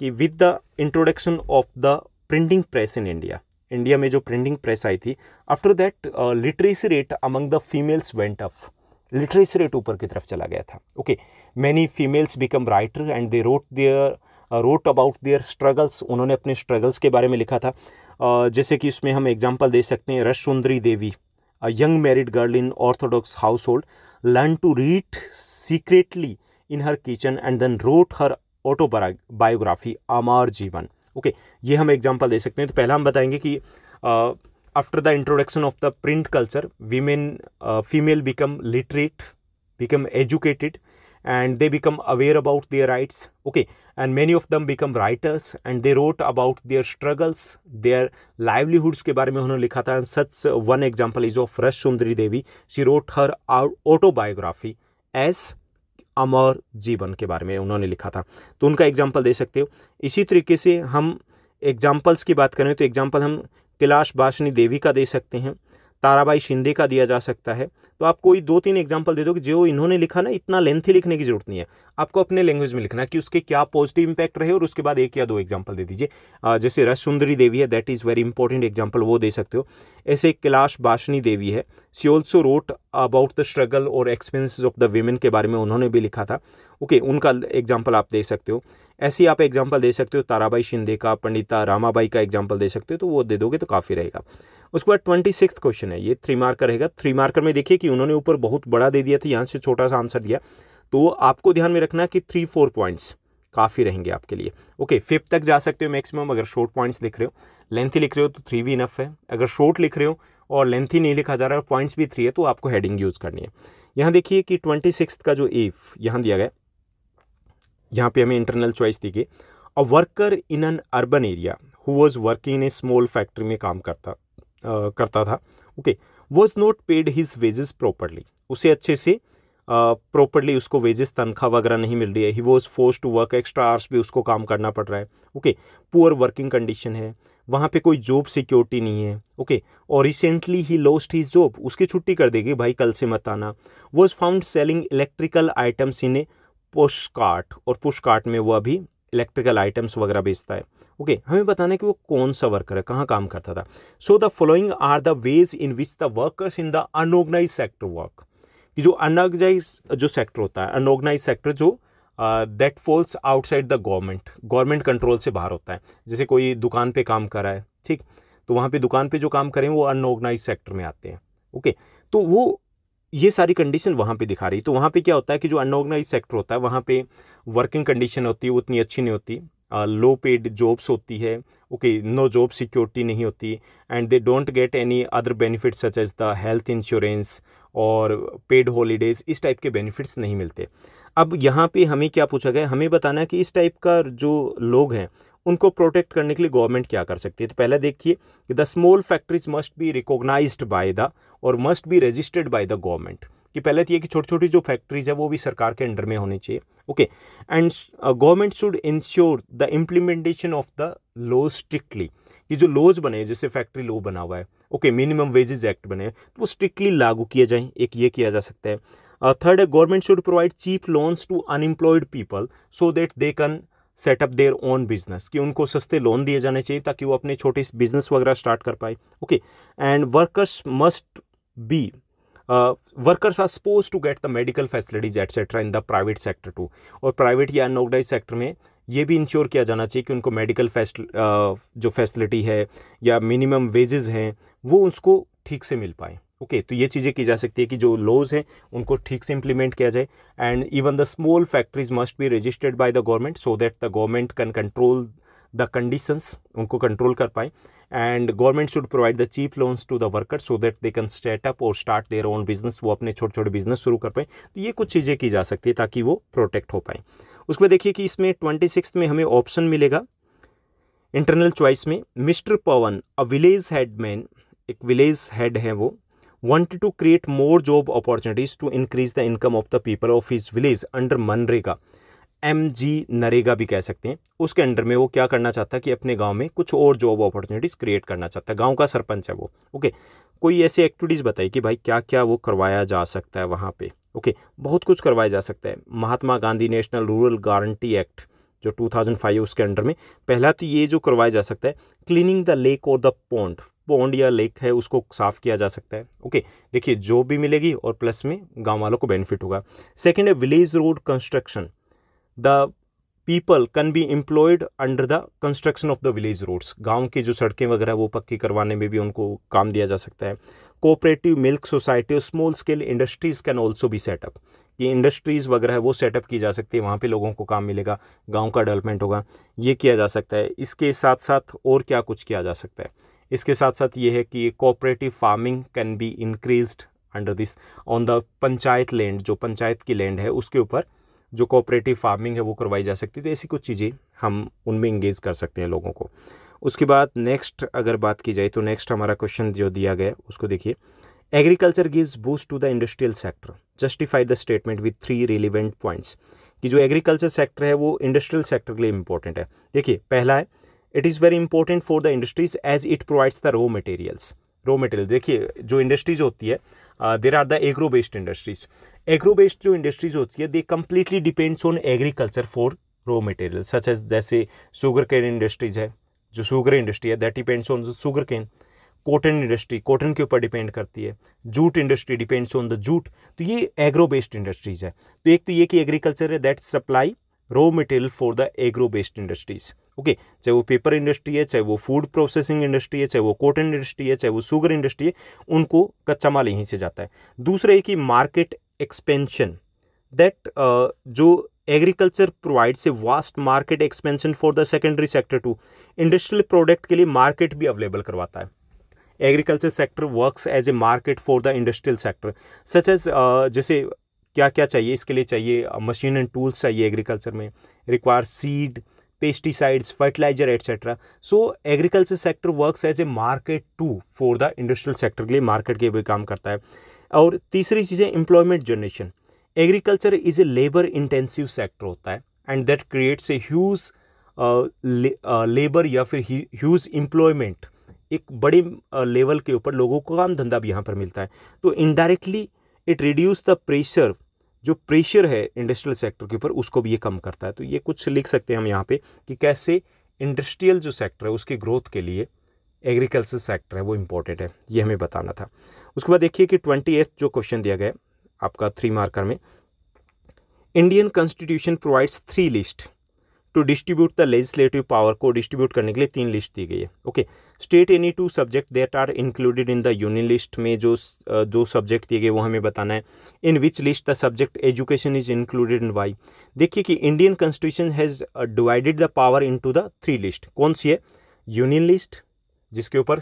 कि with the introduction of the printing press in India में जो प्रिंटिंग प्रेस आई थी, after that literacy rate among the females went up, literacy rate ऊपर की तरफ चला गया था। Okay, many females become writer and they wrote about their struggles, उन्होंने अपने स्ट्रगल्स के बारे में लिखा था। जैसे कि इसमें हम एग्जाम्पल दे सकते हैं, Ras Sundari Devi, a young married girl in orthodox household, learn to read secretly in her kitchen and then wrote her autobiography Amar Jiban. Okay, ये हम एग्जाम्पल दे सकते हैं। तो पहला हम बताएंगे कि after the introduction of the print culture female become literate, become educated and they become aware about their rights. Okay, and many of them become writers and they wrote about their struggles, their livelihoods के बारे में उन्होंने लिखा था। such one example is of रस सुंदरी देवी, she wrote her autobiography as अमर जीवन के बारे में उन्होंने लिखा था, तो उनका एग्जाम्पल दे सकते हो। इसी तरीके से हम एग्जाम्पल्स की बात करें तो एग्जाम्पल हम कैलाश बासनी देवी का दे सकते हैं, ताराबाई शिंदे का दिया जा सकता है। तो आप कोई 2-3 एग्जाम्पल दे दो कि जो इन्होंने लिखा ना, इतना लेंथी लिखने की जरूरत नहीं है, आपको अपने लैंग्वेज में लिखना है कि उसके क्या पॉजिटिव इंपैक्ट रहे, और उसके बाद 1 या 2 एग्जाम्पल दे दीजिए। जैसे रस सुंदरी देवी है, that is very important example, वो दे सकते हो। ऐसे कैलाश बासनी देवी है, she also wrote about the struggle और एक्सपीरियंसेस ऑफ द वीमेन के बारे में उन्होंने भी लिखा था। ओके, उनका एग्जाम्पल आप दे सकते हो। ऐसे ही आप एग्जाम्पल दे सकते हो ताराबाई शिंदे का, पंडिता रामाबाई का एग्जाम्पल दे सकते हो, तो वो दे दोगे तो काफ़ी रहेगा। उसके बाद 26th क्वेश्चन है, ये 3 मार्कर रहेगा। 3 मार्कर में देखिए कि उन्होंने ऊपर बहुत बड़ा दे दिया था, यहाँ से छोटा सा आंसर दिया, तो आपको ध्यान में रखना कि 3-4 पॉइंट्स काफ़ी रहेंगे आपके लिए। ओके, 5th तक जा सकते हो मैक्सिमम, अगर शॉर्ट पॉइंट्स लिख रहे हो। लेंथी लिख रहे हो तो 3 भी इनफ है। अगर शॉर्ट लिख रहे हो और लेंथी नहीं लिखा जा रहा है, पॉइंट्स भी 3 है, तो आपको हेडिंग यूज़ करनी है। यहाँ देखिए कि 26th का जो इफ यहाँ दिया गया, यहाँ पे हमें इंटरनल चॉइस दी गई, a worker in an urban area who was working in A small factory में काम करता था। Okay, was not paid his wages properly, उसे अच्छे से प्रॉपरली उसको वेजेस, तनख्वाह वगैरह नहीं मिल रही है। He was force to work, extra hours भी उसको काम करना पड़ रहा है। ओके, पुअर वर्किंग कंडीशन है, वहाँ पे कोई जॉब सिक्योरिटी नहीं है, ओके, और recently he lost his job, उसकी छुट्टी कर देगी, भाई कल से मत आना। Was found selling electrical items in A push cart, और पुश कार्ट में वो अभी इलेक्ट्रिकल आइटम्स वगैरह बेचता है, ओके। हमें बताना है कि वो कौन सा वर्कर है, कहाँ काम करता था। So the following are the ways in which the workers in the unorganise sector work, कि जो अनऑर्गेनाइज जो सेक्टर होता है, अनऑर्गेनाइज सेक्टर जो that falls outside the government control से बाहर होता है। जैसे कोई दुकान पे काम कर रहा है, ठीक, तो वहाँ पे दुकान पे जो काम करें वो अनऑर्गेनाइज सेक्टर में आते हैं, ओके। तो वो ये सारी कंडीशन वहाँ पे दिखा रही। तो वहाँ पे क्या होता है कि जो अनऑर्गेनाइज सेक्टर होता है वहाँ पे वर्किंग कंडीशन होती है वो उतनी अच्छी नहीं होती, लो पेड जॉब्स होती है, ओके, नो जॉब सिक्योरिटी नहीं होती, and they don't get any other benefits such as the health insurance और पेड हॉलीडेज, इस टाइप के बेनिफिट्स नहीं मिलते। अब यहाँ पे हमें क्या पूछा गया, हमें बताना है कि इस टाइप का जो लोग हैं उनको प्रोटेक्ट करने के लिए गवर्नमेंट क्या कर सकती है। तो पहले देखिए कि the small factories must be recognised by the और must be registered by the government, कि पहले तो ये कि छोटी छोटी जो फैक्ट्रीज है वो भी सरकार के अंडर में होनी चाहिए, okay. And government should ensure the implementation of the law strictly, कि जो लॉज बने, जैसे फैक्ट्री लॉ बना हुआ है, ओके, मिनिमम वेजेस एक्ट बने, तो वो स्ट्रिक्टली लागू किए जाएं, एक ये किया जा सकता है। थर्ड है government should provide cheap loans to unemployed people so that they can set up their own business, कि उनको सस्ते लोन दिए जाने चाहिए ताकि वो अपने छोटे बिजनेस वगैरह स्टार्ट कर पाए, okay. And workers must be workers are suppose to get the medical facilities etcetera in the private sector too, और प्राइवेट या अनऑर्गेनाइज सेक्टर में ये भी इंश्योर किया जाना चाहिए कि उनको मेडिकल जो फैसिलिटी है या मिनिमम वेजेस हैं वो उसको ठीक से मिल पाए, ओके। तो ये चीज़ें की जा सकती है कि जो लॉज हैं उनको ठीक से इम्प्लीमेंट किया जाए। And even the small factories must be registered by the government so that the government can control the conditions, उनको कंट्रोल कर पाए। And government should provide the cheap loans to the worker so that they can start और स्टार्ट देयर ओन बिजनेस, वो अपने छोटे छोटे बिजनेस शुरू कर पाए। तो ये कुछ चीज़ें की जा सकती है ताकि वो प्रोटेक्ट हो पाए। उसके बाद देखिए कि इसमें 26 में हमें ऑप्शन मिलेगा इंटरनल चॉइस में, mister Pawan a village head man, एक विलेज हेड है वो, wanted to create more job opportunities to increase the income of the people of his village under MNREGA, MG NREGA भी कह सकते हैं, उसके अंडर में वो क्या करना चाहता है कि अपने गांव में कुछ और जॉब अपॉर्चुनिटीज़ क्रिएट करना चाहता है। गांव का सरपंच है वो, ओके। कोई ऐसी एक्टिविटीज़ बताइए कि भाई क्या क्या वो करवाया जा सकता है वहाँ पे, ओके। बहुत कुछ करवाया जा सकता है। Mahatma Gandhi National Rural Guarantee Act जो 2005 उसके अंडर में पहला तो ये जो करवाया जा सकता है, क्लीनिंग द लेक और द पॉन्ड या लेक है उसको साफ़ किया जा सकता है, ओके। देखिए जॉब भी मिलेगी और प्लस में गांव वालों को बेनिफिट होगा। सेकंड है village road construction, the people can be employed under the construction of the village roads, गांव की जो सड़कें वगैरह वो पक्की करवाने में भी उनको काम दिया जा सकता है। कोऑपरेटिव मिल्क सोसाइटी और small scale industries can also be set up, ये इंडस्ट्रीज़ वगैरह है वो सेटअप की जा सकती है, वहाँ पे लोगों को काम मिलेगा, गांव का डेवलपमेंट होगा, ये किया जा सकता है। इसके साथ साथ और क्या कुछ किया जा सकता है, इसके साथ साथ ये है कि cooperative farming can be increased under this on the panchayat land, जो पंचायत की लैंड है उसके ऊपर जो कोऑपरेटिव फार्मिंग है वो करवाई जा सकती है। तो ऐसी कुछ चीज़ें हम उनमें इंगेज कर सकते हैं लोगों को। उसके बाद नेक्स्ट अगर बात की जाए तो नेक्स्ट हमारा क्वेश्चन जो दिया गया है उसको देखिए, agriculture gives boost to the industrial sector, justify the statement with 3 relevant points, कि जो एग्रीकल्चर सेक्टर है वो इंडस्ट्रियल सेक्टर के लिए इंपॉर्टेंट है। देखिए पहला है it is very important for the industries as it provides the raw material. देखिए जो इंडस्ट्रीज होती है there are the agro based industries, agro based जो इंडस्ट्रीज होती है they completely depends on agriculture for raw material such as, जैसे शुगर केन इंडस्ट्रीज है, जो शुगर इंडस्ट्री है that depends on sugarcane. Cotton industry cotton के ऊपर डिपेंड करती है, jute industry depends on the jute. तो ये एग्रो बेस्ड इंडस्ट्रीज है। तो एक तो ये कि एग्रीकल्चर है that supply raw material for the agro based industries, okay. चाहे वो पेपर इंडस्ट्री है, चाहे वो फूड प्रोसेसिंग इंडस्ट्री है, चाहे वो कॉटन इंडस्ट्री है, चाहे वो शुगर इंडस्ट्री है, उनको कच्चा माल यहीं से जाता है। दूसरा है कि मार्केट एक्सपेंशन, दैट जो agriculture provides a vast market expansion for the secondary sector too, industrial product के लिए मार्केट भी अवेलेबल करवाता है। Agriculture sector works as a market for the industrial sector such as, जैसे क्या क्या चाहिए इसके लिए, चाहिए मशीन एंड टूल्स चाहिए एग्रीकल्चर में, require seed, pesticides, fertiliser etcetera. So agriculture sector works as a market to for the industrial sector के लिए मार्केट के भी काम करता है। और तीसरी चीज़ है employment generation, agriculture is a labour intensive sector होता है and that creates a huge labour या फिर ह्यूज एम्प्लॉयमेंट, एक बड़े लेवल के ऊपर लोगों को काम धंधा भी यहाँ पर मिलता है। तो indirectly it reduce the pressure, जो प्रेशर है इंडस्ट्रियल सेक्टर के ऊपर उसको भी ये कम करता है। तो ये कुछ लिख सकते हैं हम यहाँ पे कि कैसे इंडस्ट्रियल जो सेक्टर है उसकी ग्रोथ के लिए एग्रीकल्चर सेक्टर है वो इम्पोर्टेंट है, ये हमें बताना था। उसके बाद देखिए कि 28th जो क्वेश्चन दिया गया है आपका 3 मार्कर में, Indian constitution provides 3 list to distribute the legislative power, को डिस्ट्रीब्यूट करने के लिए 3 लिस्ट दी गई है। Okay, state any 2 subject that are included in the union list में जो सब्जेक्ट दिए गए वो हमें बताना है। In which list the subject education is included in why. देखिए कि Indian constitution has divided the power into the 3 list. कौन सी है? यूनियन लिस्ट, जिसके ऊपर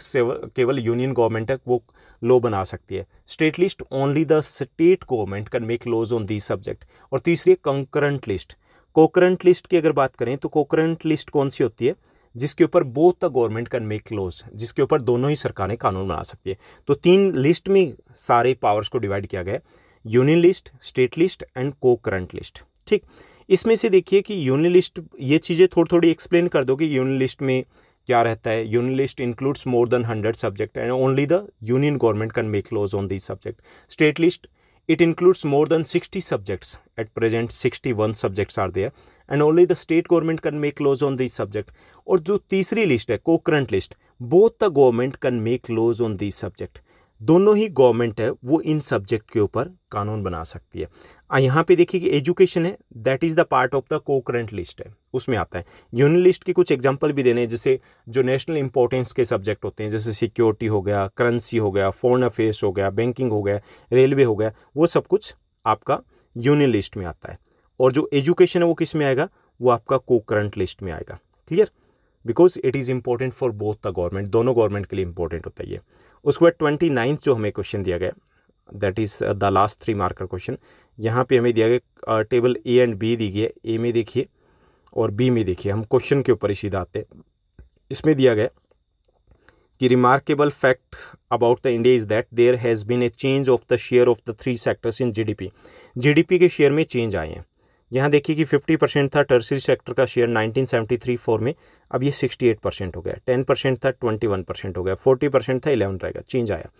केवल यूनियन गवर्नमेंट है वो लॉ बना सकती है। State list, only the state government can make laws on this subject. और तीसरी है कंकरेंट लिस्ट। कोकरेंट लिस्ट की अगर बात करें तो कोकरेंट लिस्ट कौन सी होती है? जिसके ऊपर both the government can make laws, जिसके ऊपर दोनों ही सरकारें कानून बना सकती है। तो 3 लिस्ट में सारे पावर्स को डिवाइड किया गया है, union list, state list and concurrent list. ठीक, इसमें से देखिए कि यूनियन लिस्ट, ये चीज़ें थोड़ी थोड़ी एक्सप्लेन कर दो कि यूनियन लिस्ट में क्या रहता है। Union list includes more than 100 subject and only the union government can make laws on this subject. State list, it includes more than 60 subjects. At present 61 subjects are there and only the state government can make laws on these subject. और जो तीसरी लिस्ट है co-current list, both the government can make laws on these subject. दोनों ही गवर्नमेंट है वो इन सब्जेक्ट के ऊपर कानून बना सकती है। यहाँ पे देखिए कि एजुकेशन है, that is the part of the concurrent list है, उसमें आता है। यूनियन लिस्ट की कुछ एग्जांपल भी देने हैं, जैसे जो नेशनल इंपॉर्टेंस के सब्जेक्ट होते हैं, जैसे सिक्योरिटी हो गया, करेंसी हो गया, फॉरेन अफेयर्स हो गया, बैंकिंग हो गया, रेलवे हो गया, वो सब कुछ आपका यूनियन लिस्ट में आता है। और जो एजुकेशन है वो किस में आएगा? वो आपका को-करेंट लिस्ट में आएगा। Clear? Because it is important for both the government, दोनों गवर्नमेंट के लिए इंपॉर्टेंट होता है ये। उसके बाद 29th जो हमें क्वेश्चन दिया गया, that is the last 3 marker question. यहाँ पे हमें दिया गया table A and be the गई है, ए में देखिए और बी में देखिए। हम क्वेश्चन के ऊपर ही सीधा आते हैं। इसमें दिया गया कि remarkable fact about the India is that there has been a change of the share of the 3 sectors in GDP. GDP के शेयर में चेंज आए हैं। यहाँ देखिए कि 50% था टर्सरी सेक्टर का शेयर 1973-4 में, अब ये 68% हो गया। 10% था 21% हो गया, 40% था 11 रहेगा, चेंज आया।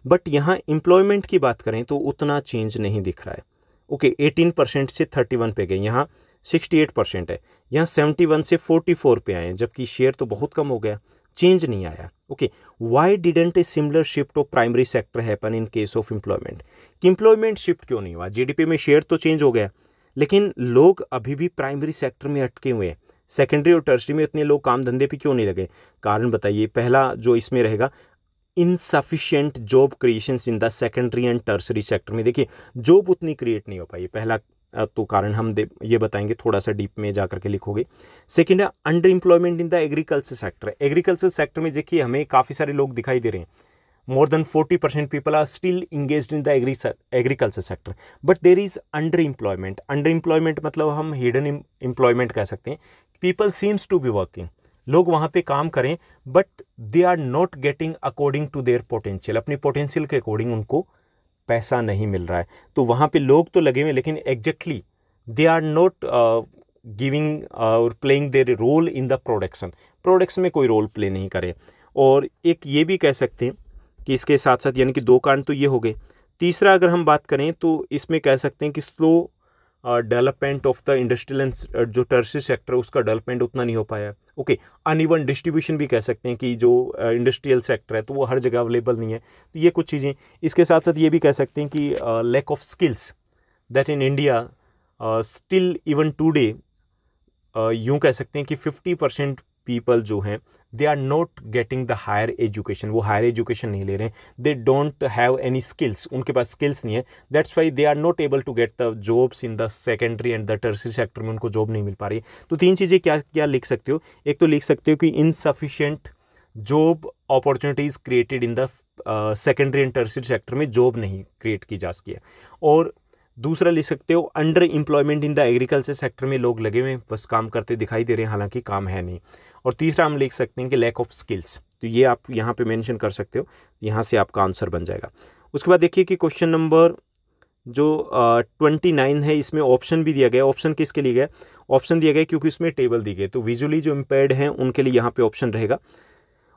बट यहाँ एम्प्लॉयमेंट की बात करें तो उतना चेंज नहीं दिख रहा है। ओके, 18% से 31 पे गए, यहाँ 68% है, यहाँ 71 से 44 पे आए हैं, जबकि शेयर तो बहुत कम हो गया, चेंज नहीं आया। Okay, why didn't a similar shift of primary sector happen in case of employment? कि एम्प्लॉयमेंट शिफ्ट क्यों नहीं हुआ? जीडीपी में शेयर तो चेंज हो गया, लेकिन लोग अभी भी प्राइमरी सेक्टर में अटके हुए हैं। सेकेंडरी और टर्सरी में इतने लोग काम धंधे पे क्यों नहीं लगे? कारण बताइए। पहला जो इसमें रहेगा, insufficient job creations in the secondary and tertiary sector में। देखिए जॉब उतनी क्रिएट नहीं हो पाई, पहला तो कारण हम ये बताएंगे, थोड़ा सा डीप में जाकर के लिखोगे। सेकेंड है under employment in the agriculture sector. Agriculture sector में देखिए हमें काफ़ी सारे लोग दिखाई दे रहे हैं, more than 40% people are still engaged in the agriculture sector, but there is underemployment. Underemployment मतलब हम hidden employment कह सकते हैं। People seems to be working, लोग वहाँ पे काम करें, but they are not getting according to their potential. अपनी potential के according उनको पैसा नहीं मिल रहा है। तो वहाँ पे लोग तो लगे हुए, लेकिन exactly they are not giving or playing their role in the production में कोई रोल प्ले नहीं करे। और एक ये भी कह सकते हैं कि इसके साथ साथ, यानी कि 2 कारण तो ये हो गए। तीसरा अगर हम बात करें तो इसमें कह सकते हैं कि slow development of the industrial and जो टर्सरी सेक्टर उसका डेवलपमेंट उतना नहीं हो पाया। ओके, अनइवन डिस्ट्रीब्यूशन भी कह सकते हैं कि जो इंडस्ट्रियल सेक्टर है तो वो हर जगह अवेलेबल नहीं है। तो ये कुछ चीज़ें। इसके साथ साथ ये भी कह सकते हैं कि lack of skills that in India still even today, यूँ कह सकते हैं कि 50% पीपल जो हैं they are not getting the higher education, वो हायर एजुकेशन नहीं ले रहे हैं। They don't have any skills, उनके पास स्किल्स नहीं है। That's why they are not able to get the jobs in the secondary and the tertiary sector में, उनको जॉब नहीं मिल पा रही है। तो 3 चीज़ें क्या क्या लिख सकते हो? एक तो लिख सकते हो कि insufficient job opportunities created in the secondary and tertiary sector में जॉब नहीं क्रिएट की जा सकी है। और दूसरा लिख सकते हो under employment in the agriculture sector में लोग लगे हुए बस काम करते दिखाई दे रहे हैं, हालांकि काम है नहीं। और तीसरा हम लिख सकते हैं कि लैक ऑफ स्किल्स। तो ये आप यहाँ पे मेंशन कर सकते हो, यहाँ से आपका आंसर बन जाएगा। उसके बाद देखिए कि क्वेश्चन नंबर जो 29 है, इसमें ऑप्शन भी दिया गया। ऑप्शन किसके लिए गया? ऑप्शन दिया गया क्योंकि इसमें टेबल दी गई, तो विजुअली जो इम्पेयर्ड हैं उनके लिए यहाँ पे ऑप्शन रहेगा।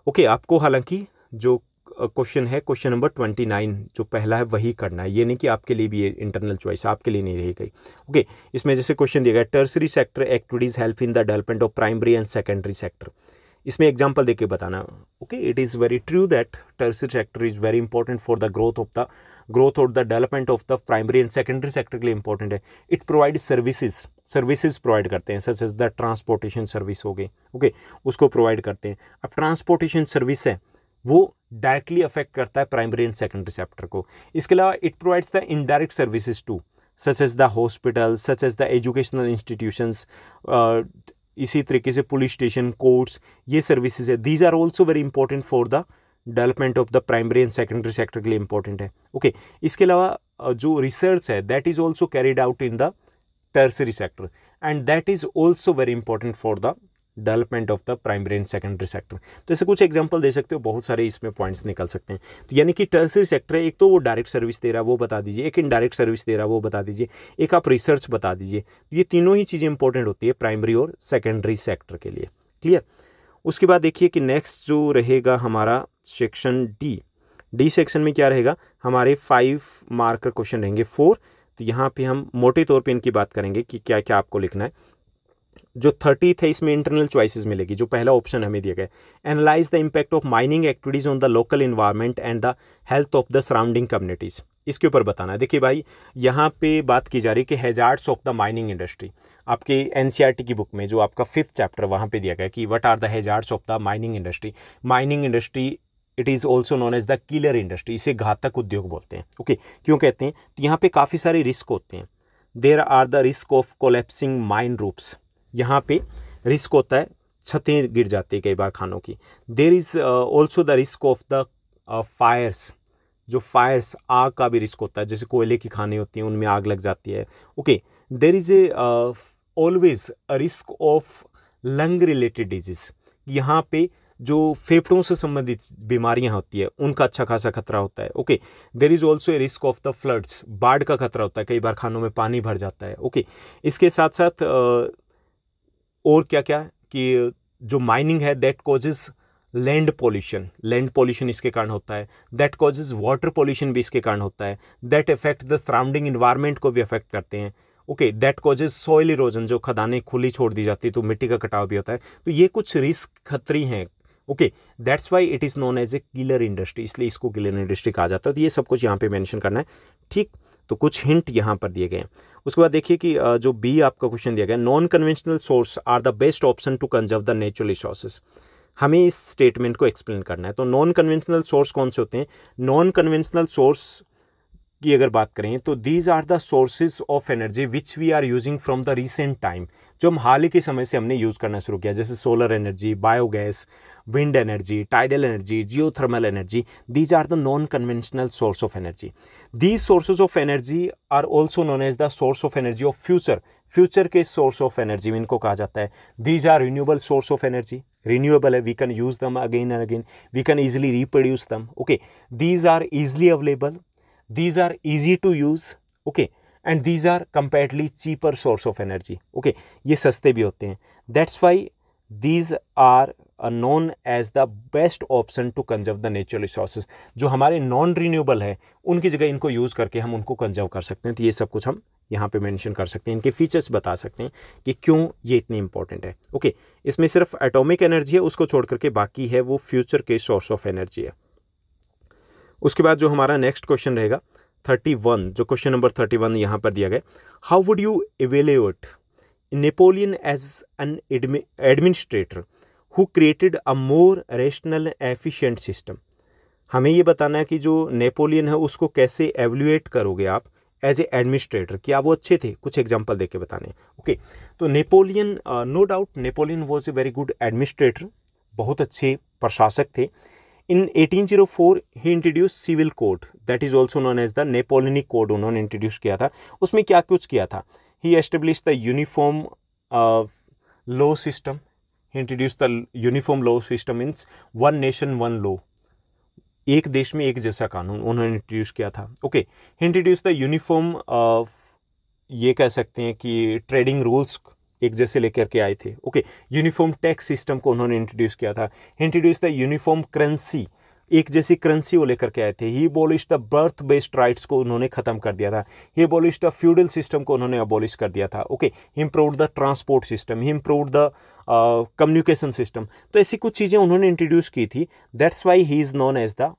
ओके, आपको हालांकि जो क्वेश्चन है क्वेश्चन नंबर 29 जो पहला है वही करना है, ये नहीं कि आपके लिए भी ये इंटरनल चॉइस आपके लिए नहीं रही गई। ओके, इसमें जैसे क्वेश्चन दिया गया tertiary sector activities help in the development of primary and secondary sector, इसमें एग्जांपल देके बताना। Okay, it is very true that tertiary sector is very important for the growth और the development of the primary and secondary sector के लिए इंपॉर्टेंट है। इट प्रोवाइड सर्विसेज प्रोवाइड करते हैं, such as the transportation service हो गई। ओके, उसको प्रोवाइड करते हैं। अब ट्रांसपोर्टेशन सर्विस है वो डायरेक्टली अफेक्ट करता है प्राइमरी एंड सेकेंडरी सेक्टर को। इसके अलावा it provides the indirect services too, such as the hospital, such as the educational institutions, इसी तरीके से पुलिस स्टेशन, कोर्ट्स, ये सर्विसेज है। These are also very important for the development of the primary and secondary sector के लिए इंपॉर्टेंट है। ओके, इसके अलावा जो रिसर्च है that is also carried out in the tertiary sector and that is also very important for the development of the primary and secondary sector. तो ऐसे कुछ एग्जांपल दे सकते हो, बहुत सारे इसमें पॉइंट्स निकल सकते हैं। तो यानी कि टर्सरी सेक्टर है, एक तो वो डायरेक्ट सर्विस दे रहा है वो बता दीजिए, एक इनडायरेक्ट सर्विस दे रहा है वो बता दीजिए, एक आप रिसर्च बता दीजिए। ये तीनों ही चीज़ें इंपॉर्टेंट होती है प्राइमरी और सेकेंडरी सेक्टर के लिए। क्लियर। उसके बाद देखिए कि नेक्स्ट जो रहेगा हमारा सेक्शन डी सेक्शन में क्या रहेगा, हमारे 5 मार्क का क्वेश्चन रहेंगे 4। तो यहाँ पे हम मोटे तौर पे इनकी बात करेंगे कि क्या क्या आपको लिखना है। जो 30 है इसमें इंटरनल चॉइसेस मिलेगी, जो पहला ऑप्शन हमें दिया गया है analyse the impact of mining activities on the local environment and the health of the surrounding communities, इसके ऊपर बताना है। देखिए भाई, यहाँ पे बात की जा रही है कि hazards of the mining industry. आपके एनसीईआरटी की बुक में जो आपका 5th चैप्टर वहाँ पे दिया गया कि what are the hazards of the mining industry. Mining industry it is also known as the killer industry, इसे घातक उद्योग बोलते हैं। ओके, क्यों कहते हैं, तो यहाँ पे काफ़ी सारे रिस्क होते हैं। There are the risk of collapsing mine roofs, यहाँ पे रिस्क होता है छतें गिर जाती है कई बार खानों की। There is also the risk of the fires, जो फायर्स आग का भी रिस्क होता है, जैसे कोयले की खानें होती हैं उनमें आग लग जाती है। Okay, there is always a risk of lung related disease, यहाँ पे जो फेफड़ों से संबंधित बीमारियां होती है उनका अच्छा खासा खतरा होता है। Okay, there is also a risk of the floods, बाढ़ का खतरा होता है, कई बार खानों में पानी भर जाता है। ओके, इसके साथ साथ और क्या क्या कि जो माइनिंग है दैट कॉजेज लैंड पॉल्यूशन इसके कारण होता है, दैट कॉजेज वाटर पॉल्यूशन भी इसके कारण होता है, that effect the surrounding environment को भी अफेक्ट करते हैं। Okay, that causes soil erosion, जो खदानें खुली छोड़ दी जाती है तो मिट्टी का कटाव भी होता है। तो ये कुछ रिस्क खतरी हैं। Okay, that's why it is known as a killer industry, इसलिए इसको किलर इंडस्ट्री कहा जाता है। तो ये सब कुछ यहाँ पे मेंशन करना है। ठीक, तो कुछ हिंट यहाँ पर दिए गए हैं। उसके बाद देखिए कि जो बी आपका क्वेश्चन दिया गया, non conventional source are the best option to conserve the natural resources, हमें इस स्टेटमेंट को एक्सप्लेन करना है। तो नॉन कन्वेंशनल सोर्स कौन से होते हैं, नॉन कन्वेंशनल सोर्स की अगर बात करें तो these are the sources of energy which we are using from the recent time, जो हम हाल ही के समय से हमने यूज़ करना शुरू किया, जैसे solar energy, biogas, wind energy, tidal energy, geothermal energy. These are the non conventional source of energy. These sources of energy are also known as the source of energy of future के सोर्स ऑफ एनर्जी में इनको कहा जाता है। These are renewable source of energy, renewable है, we can use them again and again, we can easily reproduce them. Okay, these are easily available, these are easy to use, okay, and these are comparatively cheaper source of energy, okay, ये सस्ते भी होते हैं। That's why these are known as the best option to conserve the natural resources। जो हमारे नॉन रिन्यूएबल है उनकी जगह इनको यूज़ करके हम उनको कंजर्व कर सकते हैं। तो ये सब कुछ हम यहाँ पे मेंशन कर सकते हैं, इनके फीचर्स बता सकते हैं कि क्यों ये इतनी इंपॉर्टेंट है। ओके, इसमें सिर्फ एटॉमिक एनर्जी है, उसको छोड़ करके बाकी है वो फ्यूचर के सोर्स ऑफ एनर्जी है। उसके बाद जो हमारा नेक्स्ट क्वेश्चन रहेगा 31, जो क्वेश्चन नंबर 31 यहाँ पर दिया गया, how would you evaluate Napoleon as an administrator who created a more rational efficient system. हमें ये बताना है कि जो नेपोलियन है उसको कैसे एवेल्युएट करोगे आप एज ए एडमिनिस्ट्रेटर, क्या वो अच्छे थे, कुछ एग्जाम्पल दे के बताने। ओके, तो Napoleon, no doubt Napoleon was a very good administrator, बहुत अच्छे प्रशासक थे। In 1804 he introduced civil code that is also known as the Napoleonic code, उन्होंने इंट्रोड्यूस किया था। उसमें क्या कुछ किया था, he established the uniform law system, he introduced the uniform law system means one nation one law, एक देश में एक जैसा कानून उन्होंने इंट्रोड्यूस किया था। Okay, he introduced the uniform ये कह सकते हैं कि ट्रेडिंग रूल्स एक जैसे लेकर के आए थे। ओके, यूनिफॉर्म टैक्स सिस्टम को उन्होंने इंट्रोड्यूस किया था। इंट्रोड्यूस द यूनिफॉर्म करेंसी, एक जैसी करेंसी वो लेकर के आए थे। He abolish the birth based rights को उन्होंने खत्म कर दिया था। He abolish the feudal system को उन्होंने अबॉलिश कर दिया था। Okay, he improved the transport system, he improved the communication system. तो ऐसी कुछ चीज़ें उन्होंने इंट्रोड्यूस की थी। That's why he is known as the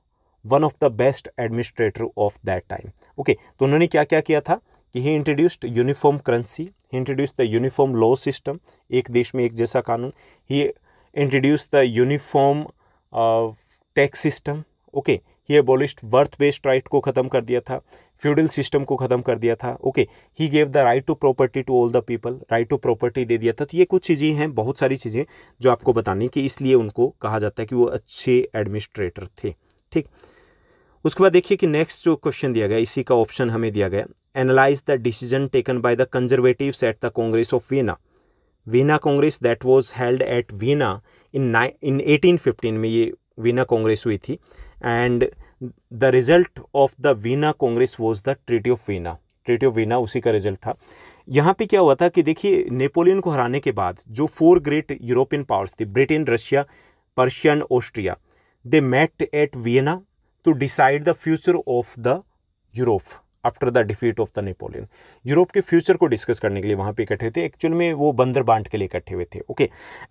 one of the best administrator of that time. Okay, तो उन्होंने क्या क्या किया था कि ही introduced uniform currency, he introduced the uniform law system, एक देश में एक जैसा कानून। He introduced the uniform tax system. Okay, he abolished birth based right को ख़त्म कर दिया था, फ्यूडल सिस्टम को ख़त्म कर दिया था। Okay, he gave the right to property to all the people, right to property दे दिया था। तो ये कुछ चीज़ें हैं, बहुत सारी चीज़ें जो आपको बतानी कि इसलिए उनको कहा जाता है कि वो अच्छे एडमिनिस्ट्रेटर थे। ठीक, उसके बाद देखिए कि नेक्स्ट जो क्वेश्चन दिया गया, इसी का ऑप्शन हमें दिया गया, analyse the decision taken by the conservatives at the Congress of Vienna. Vienna Congress that was held at Vienna in 1815 में ये वियना कांग्रेस हुई थी। And the result of the Vienna Congress was the treaty of Vienna. Treaty of Vienna उसी का रिजल्ट था। यहाँ पे क्या हुआ था कि देखिए, नेपोलियन को हराने के बाद जो 4 ग्रेट यूरोपियन पावर्स थी, Britain, Russia, Persian, Austria, they met at Vienna to decide the future of the Europe after the defeat of the Napoleon। Europe के फ्यूचर को डिस्कस करने के लिए वहाँ पे इकट्ठे थे। एक्चुअल में वो बंदर बांट के लिए इकट्ठे हुए थे। Okay,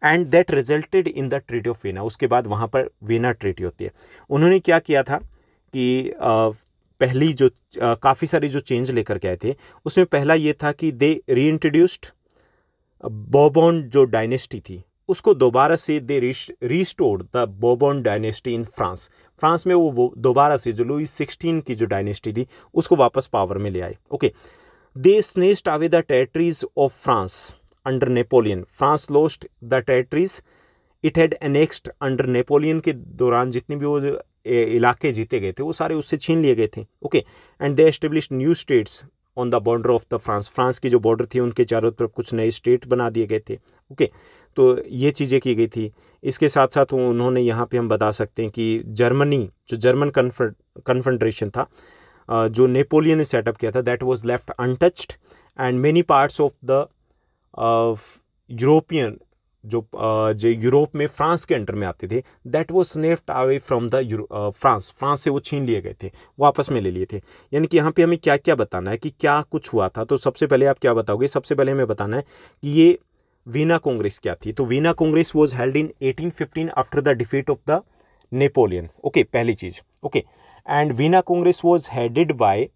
and that resulted in the treaty of Vienna. उसके बाद वहाँ पर वियना ट्रीटी होती है। उन्होंने क्या किया था कि पहली जो काफ़ी सारी जो चेंज लेकर के आए थे, उसमें पहला ये था कि दे री इंट्रोड्यूस्ड बॉर्बन जो डायनेस्टी थी उसको दोबारा से they restored the Bourbon dynasty in France. France में वो दोबारा से जो लुई 16 की जो डायनेस्टी थी उसको वापस पावर में ले आए। Okay, they snatched away the territories of France under Napoleon. France lost the territories it had annexed under Napoleon के दौरान जितने भी वो इलाके जीते गए थे वो सारे उससे छीन लिए गए थे। Okay, and they established new states on the border of the France. France की जो बॉर्डर थी उनके चारों तरफ कुछ नए स्टेट बना दिए गए थे। ओके, तो ये चीज़ें की गई थी। इसके साथ साथ उन्होंने यहाँ पे हम बता सकते हैं कि जर्मनी जो जर्मन कन्फेडरेशन था जो नेपोलियन ने सेटअप किया था, that was left untouched and many parts of the European जो यूरोप में फ्रांस के अंडर में आते थे, that was snatched away from the France से वो छीन लिए गए थे, वापस में ले लिए थे। यानी कि यहाँ पे हमें क्या क्या बताना है कि क्या कुछ हुआ था। तो सबसे पहले आप क्या बताओगे? सबसे पहले हमें बताना है कि ये वियना कांग्रेस क्या थी। तो Vienna Congress was held in 1815 after the defeat of the Napoleon. Okay, पहली चीज। Okay, and Vienna Congress was headed by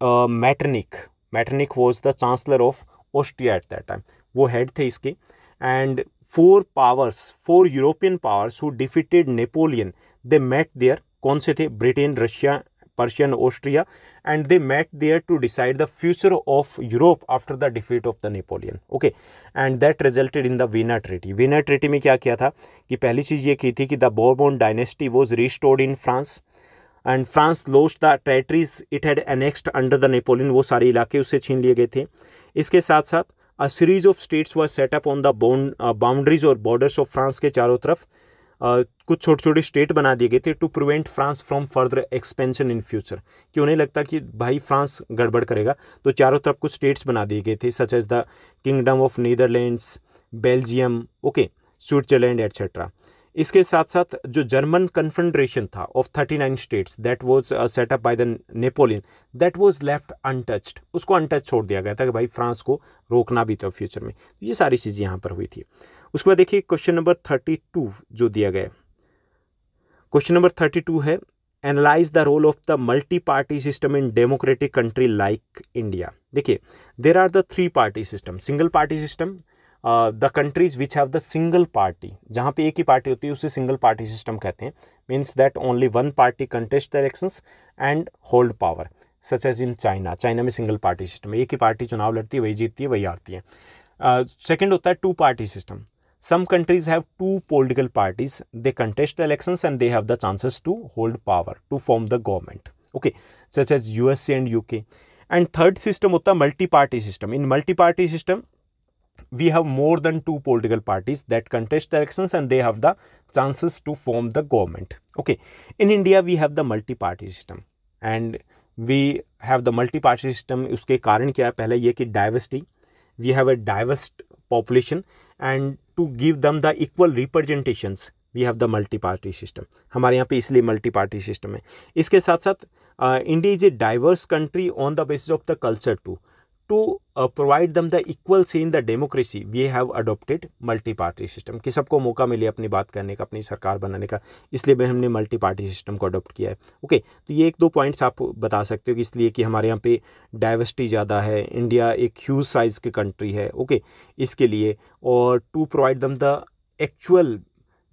Metternich. Metternich was the chancellor of Austria at that time, वो हेड थे इसके। And 4 European powers who defeated Napoleon they met there. कौन से थे? Britain, Russia, Persian, Austria, and they met there to decide the future of Europe after the defeat of the Napoleon. Okay, and that resulted in the Vienna Treaty. Vienna Treaty में क्या किया था कि पहली चीज़ ये की थी कि the Bourbon dynasty was restored in France and France lost the territories it had annexed under the Napoleon। वो सारे इलाके उससे छीन लिए गए थे। इसके साथ साथ a series of states was set up on the boundaries और borders of France के चारों तरफ कुछ छोटे छोटे स्टेट बना दिए गए थे to prevent France from further expansion in future. कि उन्हें लगता कि भाई फ्रांस गड़बड़ करेगा, तो चारों तरफ कुछ स्टेट्स बना दिए गए थे, such as the kingdom of Netherlands, Belgium, okay, Switzerland etcetera. इसके साथ साथ जो जर्मन कन्फेडरेशन था of 39 states that was set up by the Napoleon, that was left untouched. उसको अनटच छोड़ दिया गया था कि भाई फ्रांस को रोकना भी था फ्यूचर में। ये सारी चीज़ें यहाँ पर हुई थी। उसके बाद देखिए क्वेश्चन नंबर 32 जो दिया गया। क्वेश्चन नंबर 32 है, analyse the role of the multi party system in democratic country like India. देखिए, there are the 3 party system. Single party system, the countries which have the single party, जहाँ पे एक ही पार्टी होती है उसे सिंगल पार्टी सिस्टम कहते हैं। Means that only one party contest the elections and hold power, such as in China. China में सिंगल पार्टी सिस्टम है, एक ही पार्टी चुनाव लड़ती है, वही जीतती है, वही हारती है। सेकेंड होता है 2 party system. Some countries have 2 political parties. They contest the elections and they have the chances to hold power, to form the government. Okay, such as USA and UK. And third system होता है multi-party system. In multi-party system, we have more than 2 political parties that contest the elections and they have the chances to form the government. Okay, in India we have the multi-party system and we have the multi-party system. उसके कारण क्या है? पहले ये कि diversity we have a diverse population, and to give them the equal representations we have the multi party system. हमारे यहाँ पे इसलिए मल्टी पार्टी सिस्टम है. इसके साथ साथ India is a diverse country on the basis of the culture to provide them the equal say in the democracy we have adopted multi party system, कि सबको मौका मिले अपनी बात करने का, अपनी सरकार बनाने का, इसलिए हमने मल्टी पार्टी सिस्टम को अडोप्ट किया है. ओके, तो ये 1-2 पॉइंट्स आप बता सकते हो कि इसलिए कि हमारे यहाँ पे डाइवर्सिटी ज़्यादा है, इंडिया एक ह्यूज साइज़ की कंट्री है. ओके, इसके लिए, और to provide them the actual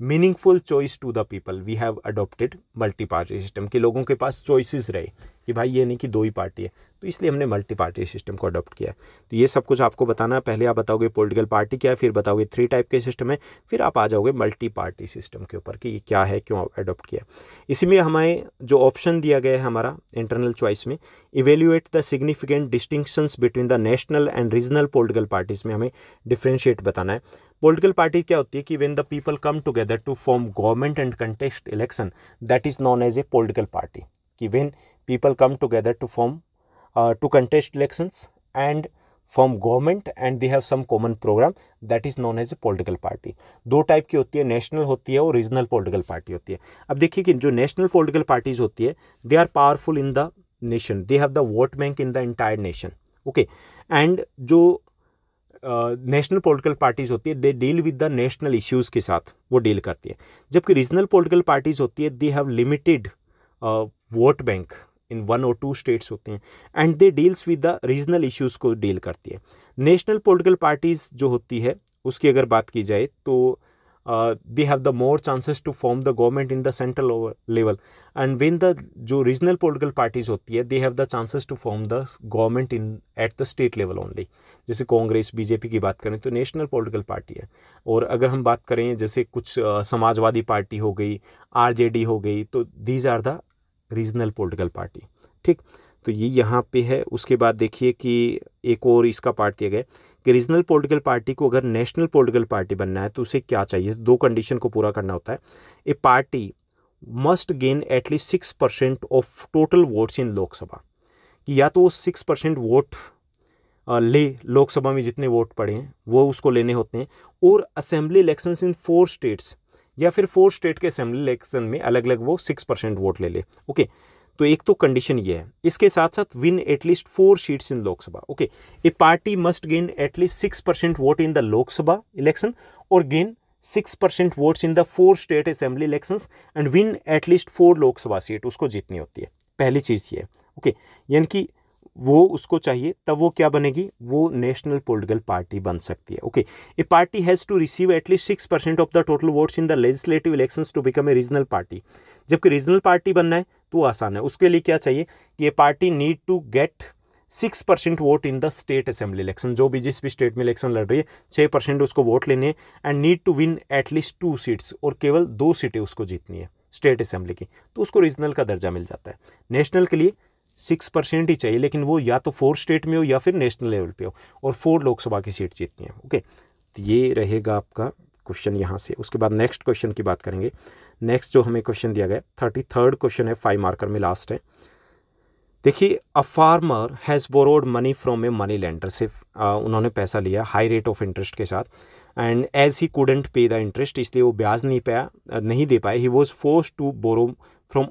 meaningful choice to the people we have adopted multi party system, कि लोगों के पास चॉइसेस रहे कि भाई ये नहीं कि 2 ही पार्टी है, तो इसलिए हमने मल्टी पार्टी सिस्टम को अडॉप्ट किया है. तो ये सब कुछ आपको बताना है. पहले आप बताओगे पॉलिटिकल पार्टी क्या है, फिर बताओगे 3 टाइप के सिस्टम है, फिर आप आ जाओगे मल्टी पार्टी सिस्टम के ऊपर कि ये क्या है, क्यों अडॉप्ट किया. इसी में हमें जो ऑप्शन दिया गया है हमारा इंटरनल चॉइस में, evaluate the significant distinctions between the national and regional political parties में हमें डिफ्रेंशिएट बताना है. पॉलिटिकल पार्टी क्या होती है कि when the people come together to form government and contest election, that is known as a political party. कि when people come together to form to contest elections and form government and they have some common program, that is known as a political party. 2 type की होती है, नेशनल होती है और रीजनल पॉलिटिकल पार्टी होती है. अब देखिए कि जो नेशनल पॉलिटिकल पार्टीज होती है, they are powerful in the nation, they have the vote bank in the entire nation. Okay, and जो नेशनल पॉलिटिकल पार्टीज होती है, they deal with the national issues के साथ वो डील करती है. जबकि रीजनल पॉलिटिकल पार्टीज होती है, they have limited vote bank in 1 or 2 states होते हैं, and they deals with the regional issues को डील करती है. नेशनल पॉलिटिकल पार्टीज़ जो होती है उसकी अगर बात की जाए तो they have the more chances to form the government in the central level, and when the जो रीजनल पॉलिटिकल पार्टीज़ होती है, they have the chances to form the government in at the state level only. जैसे कांग्रेस, बीजेपी की बात करें तो नेशनल पॉलिटिकल पार्टी है. और अगर हम बात करें जैसे कुछ समाजवादी पार्टी हो गई, आरजेडी हो गई, तो these are the regional political party. ठीक, तो ये यहाँ पे है. उसके बाद देखिए कि एक और इसका पार्ट दिया गया कि रीजनल पॉलिटिकल पार्टी को अगर नेशनल पॉलिटिकल पार्टी बनना है तो उसे क्या चाहिए, 2 कंडीशन को पूरा करना होता है. A party must gain at least 6% of total votes in Lok Sabha, कि या तो वो 6% वोट ले, लोकसभा में जितने वोट पड़े हैं वो उसको लेने होते हैं, और असेंबली इलेक्शंस इन 4 स्टेट्स, या फिर 4 स्टेट के असेंबली इलेक्शन में अलग अलग वो 6% वोट ले ले. ओके, तो एक तो कंडीशन ये है. इसके साथ साथ win at least 4 seats in Lok Sabha. Okay, a party must gain at least 6% vote in the Lok Sabha election और gain 6% votes in the 4 state assembly elections and win at least 4 Lok Sabha seat उसको जीतनी होती है. पहली चीज़ ये है. ओके, यानी कि वो उसको चाहिए, तब वो क्या बनेगी, वो नेशनल पॉलिटिकल पार्टी बन सकती है. Okay, a party has to receive at least 6% of the total votes in the legislative elections to become a regional party. जबकि रीजनल पार्टी बनना है तो आसान है. उसके लिए क्या चाहिए कि ये party need to get 6% vote in the state assembly election, जो भी जिस भी स्टेट में इलेक्शन लड़ रही है 6% उसको वोट लेने, and need to win at least 2 seats, और केवल 2 सीटें उसको जीतनी है स्टेट असेंबली की, तो उसको रीजनल का दर्जा मिल जाता है. नेशनल के लिए 6% ही चाहिए, लेकिन वो या तो 4 स्टेट में हो या फिर नेशनल लेवल पे हो, और 4 लोकसभा की सीट जीतनी है. ओके, तो ये रहेगा आपका क्वेश्चन यहाँ से. उसके बाद नेक्स्ट क्वेश्चन की बात करेंगे. नेक्स्ट जो हमें क्वेश्चन दिया गया 33rd क्वेश्चन है, 5 मार्कर में लास्ट है. देखिए, a farmer has borrowed money from a money lender, सिर्फ उन्होंने पैसा लिया हाई रेट ऑफ इंटरेस्ट के साथ, and as he couldn't pay the interest, इसलिए वो ब्याज नहीं दे पाए. He was forced to borrow from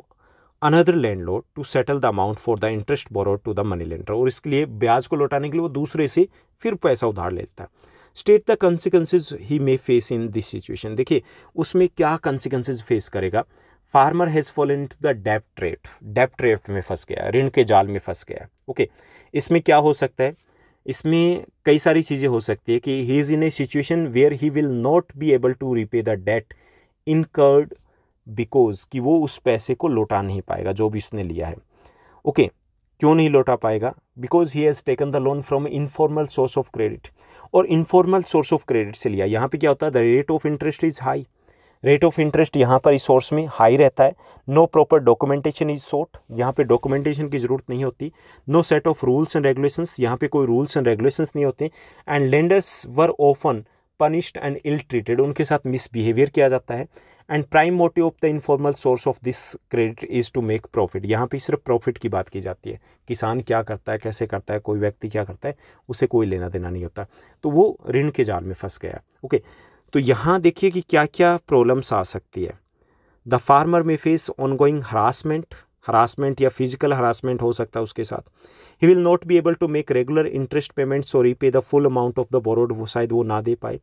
another landlord to settle the amount for the interest borrowed to the money lender, और इसके लिए ब्याज को लौटाने के लिए वो दूसरे से फिर पैसा उधार लेता है. State the consequences he may face in this situation. देखिए, उसमें क्या कंसिक्वेंसेज फेस करेगा. Farmer has fallen into the डेब्ट ट्रैप में फंस गया, ऋण के जाल में फंस गया. ओके, इसमें क्या हो सकता है, इसमें कई सारी चीज़ें हो सकती है कि he is in a situation where he will not be able to repay the debt incurred, because कि वो उस पैसे को लौटा नहीं पाएगा जो भी उसने लिया है. ओके, क्यों नहीं लौटा पाएगा, because he has taken the loan from informal source of credit, और इनफॉर्मल सोर्स ऑफ क्रेडिट से लिया. यहाँ पे क्या होता है, the rate of interest is high, rate of interest यहाँ पर इस सोर्स में हाई रहता है. No proper documentation is sought, यहाँ पे डॉक्यूमेंटेशन की जरूरत नहीं होती. No set of rules and regulations, यहाँ पे कोई रूल्स एंड रेगुलेशंस नहीं होते. And lenders were often punished and ill treated, उनके साथ मिसबिहेवियर किया जाता है. And prime motive of the informal source of this credit is to make profit. यहाँ पे सिर्फ प्रॉफिट की बात की जाती है, किसान क्या करता है, कैसे करता है, कोई व्यक्ति क्या करता है, उससे कोई लेना देना नहीं होता, तो वो ऋण के जाल में फंस गया। ओके, तो यहाँ देखिए कि क्या क्या प्रॉब्लम्स आ सकती है। The farmer may face ongoing harassment या फिजिकल हरासमेंट हो सकता है उसके साथ। He will not be able to make regular interest payments और repay the full amount of the borrowed, वो शायद वो ना दे पाए,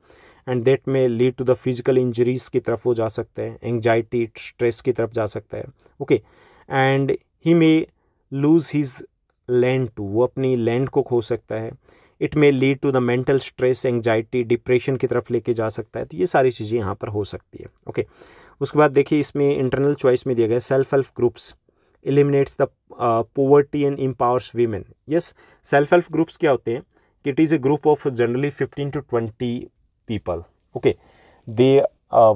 and that may lead to the physical injuries की तरफ वो जा सकते हैं, एंग्जाइटी स्ट्रेस की तरफ जा सकता है। Okay, and he may lose his land too, वो अपनी लैंड को खो सकता है। It may lead to the mental stress, anxiety, depression की तरफ लेके जा सकता है। तो ये सारी चीज़ें यहाँ पर हो सकती है। ओके, उसके बाद देखिए इसमें इंटरनल चॉइस में दिया गया self help groups eliminates the poverty and empowers women. Yes, self-help groups क्या होते हैं कि it is a group of generally 15 to 20 people. Okay, they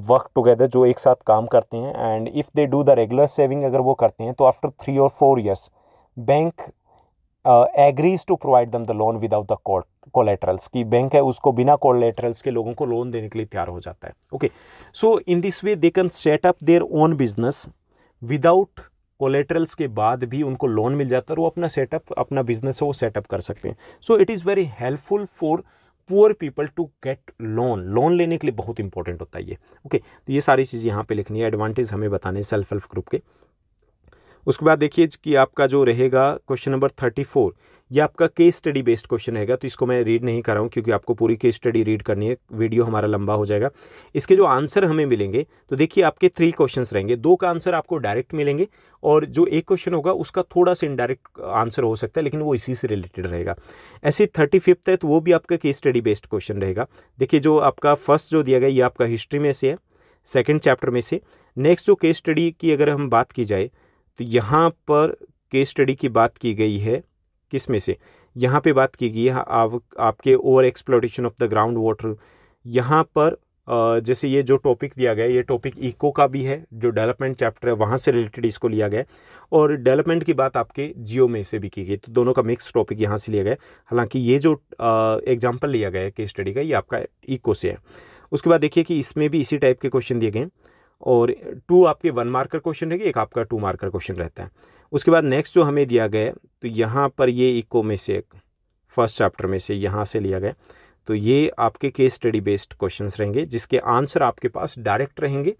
work together, जो एक साथ काम करते हैं, and if they do the regular saving अगर वो करते हैं तो after 3 or 4 years bank agrees to provide them the loan without the collaterals, कि बैंक है उसको बिना collaterals के लोगों को लोन देने के लिए तैयार हो जाता है। Okay, so in this way they can set up their own business without कोलेटरल्स के बाद भी उनको लोन मिल जाता है और वो अपना सेटअप, अपना बिजनेस है वो सेटअप कर सकते हैं। So it is very helpful for poor people to get loan लेने के लिए बहुत इंपॉर्टेंट होता है ये। ओके, तो ये सारी चीज़ यहाँ पे लिखनी है, एडवांटेज हमें बताने सेल्फ हेल्प ग्रुप के। उसके बाद देखिए कि आपका जो रहेगा क्वेश्चन नंबर 34, ये आपका केस स्टडी बेस्ड क्वेश्चन रहेगा, तो इसको मैं रीड नहीं कर रहा हूँ क्योंकि आपको पूरी केस स्टडी रीड करनी है, वीडियो हमारा लंबा हो जाएगा। इसके जो आंसर हमें मिलेंगे तो देखिए आपके 3 क्वेश्चंस रहेंगे, 2 का आंसर आपको डायरेक्ट मिलेंगे और जो एक क्वेश्चन होगा उसका थोड़ा सा इनडायरेक्ट आंसर हो सकता है, लेकिन वो इसी से रिलेटेड रहेगा। ऐसे 35 है तो वो भी आपका केस स्टडी बेस्ड क्वेश्चन रहेगा। देखिए जो आपका फर्स्ट जो दिया गया ये आपका हिस्ट्री में से है, सेकेंड चैप्टर में से। नेक्स्ट जो केस स्टडी की अगर हम बात की जाए तो यहाँ पर केस स्टडी की बात की गई है किस में से, यहाँ पे बात की गई है आपके over exploitation of the ground water. यहाँ पर जैसे ये जो टॉपिक दिया गया है ये टॉपिक इको का भी है, जो डेवलपमेंट चैप्टर है वहाँ से रिलेटेड इसको लिया गया है, और डेवलपमेंट की बात आपके जियो में से भी की गई, तो दोनों का मिक्स टॉपिक यहाँ से लिया गया है। हालांकि ये जो एग्जाम्पल लिया गया है केस स्टडी का ये आपका इको से है। उसके बाद देखिए कि इसमें भी इसी टाइप के क्वेश्चन दिए गए हैं, और 2 आपके 1 मार्कर क्वेश्चन रहेंगे, एक आपका 2 मार्कर क्वेश्चन रहता है। उसके बाद नेक्स्ट जो हमें दिया गया है तो यहाँ पर ये इको में से फर्स्ट चैप्टर में से यहाँ से लिया गया, तो ये आपके केस स्टडी बेस्ड क्वेश्चंस रहेंगे जिसके आंसर आपके पास डायरेक्ट रहेंगे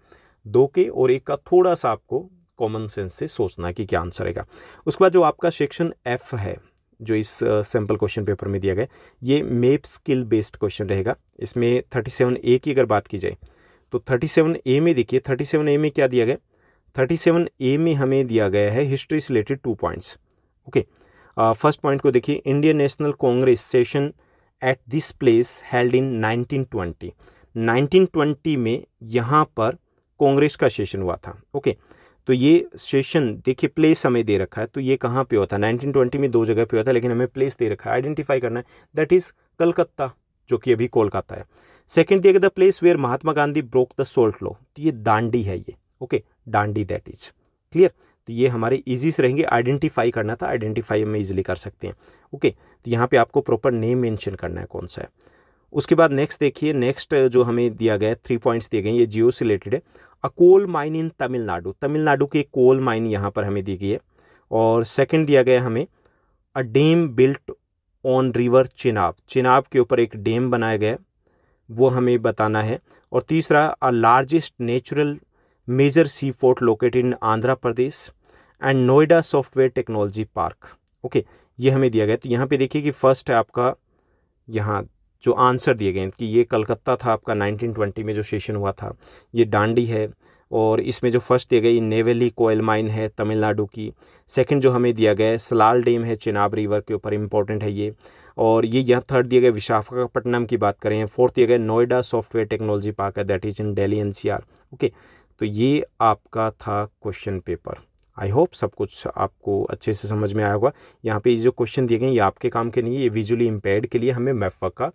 2 के, और एक का थोड़ा सा आपको कॉमन सेंस से सोचना है कि क्या आंसर रहेगा। उसके बाद जो आपका सेक्शन F है जो इस सैम्पल क्वेश्चन पेपर में दिया गया ये मैप स्किल बेस्ड क्वेश्चन रहेगा। इसमें 37A की अगर बात की जाए तो 37A में देखिए 37A में क्या दिया गया, 37A में हमें दिया गया है हिस्ट्री से related 2 points. Okay, first point को देखिए, Indian national Congress session at this place held in 1920। 1920 में यहाँ पर कांग्रेस का सेशन हुआ था। ओके, तो ये सेशन देखिए प्लेस हमें दे रखा है, तो ये कहाँ पे हुआ था, 1920 में 2 जगह पे हुआ था, लेकिन हमें प्लेस दे रखा है, आइडेंटिफाई करना है, दैट इज़ कलकत्ता जो कि अभी कोलकाता है। सेकेंड दिया गया the place where Mahatma Gandhi broke the salt law, तो ये दांडी है ये। Okay, Dandi that is clear. तो ये हमारे इजी से रहेंगे, आइडेंटिफाई करना था, आइडेंटिफाई हम इजीली कर सकते हैं। ओके, तो यहाँ पे आपको प्रॉपर नेम मेंशन करना है कौन सा है। उसके बाद नेक्स्ट देखिए, नेक्स्ट जो हमें दिया गया है 3 पॉइंट्स दिए गए ये जियो से रिलेटेड है। A coal mine in Tamil Nadu, Tamil Nadu की कोल माइन यहाँ पर हमें दी गई है। और सेकेंड दिया गया हमें a dam built on river Chenab, Chenab के ऊपर एक डैम बनाया गया वो हमें बताना है। और तीसरा a largest natural major sea port located in Andhra Pradesh and Noida software technology park. Okay, ये हमें दिया गया। तो यहाँ पे देखिए कि फर्स्ट है आपका, यहाँ जो आंसर दिए गए कि ये कलकत्ता था आपका 1920 में जो सेशन हुआ था, ये दांडी है, और इसमें जो फर्स्ट दिया गया ये नेवेली कोयल माइन है तमिलनाडु की। सेकंड जो हमें दिया गया है सलाल डैम है चिनाब रिवर के ऊपर, इंपॉर्टेंट है ये। और ये यहाँ थर्ड दिया गया विशाखापट्टनम की बात करें। फोर्थ दिया गया नोएडा सॉफ्टवेयर टेक्नोलॉजी पार्क है, that is in Delhi NCR। Okay, तो ये आपका था क्वेश्चन पेपर। आई होप सब कुछ आपको अच्छे से समझ में आया होगा। यहाँ पे ये जो क्वेश्चन दिए गए ये आपके काम के नहीं है, ये विजुअली इम्पेयर्ड के लिए हमें मैपवर्क का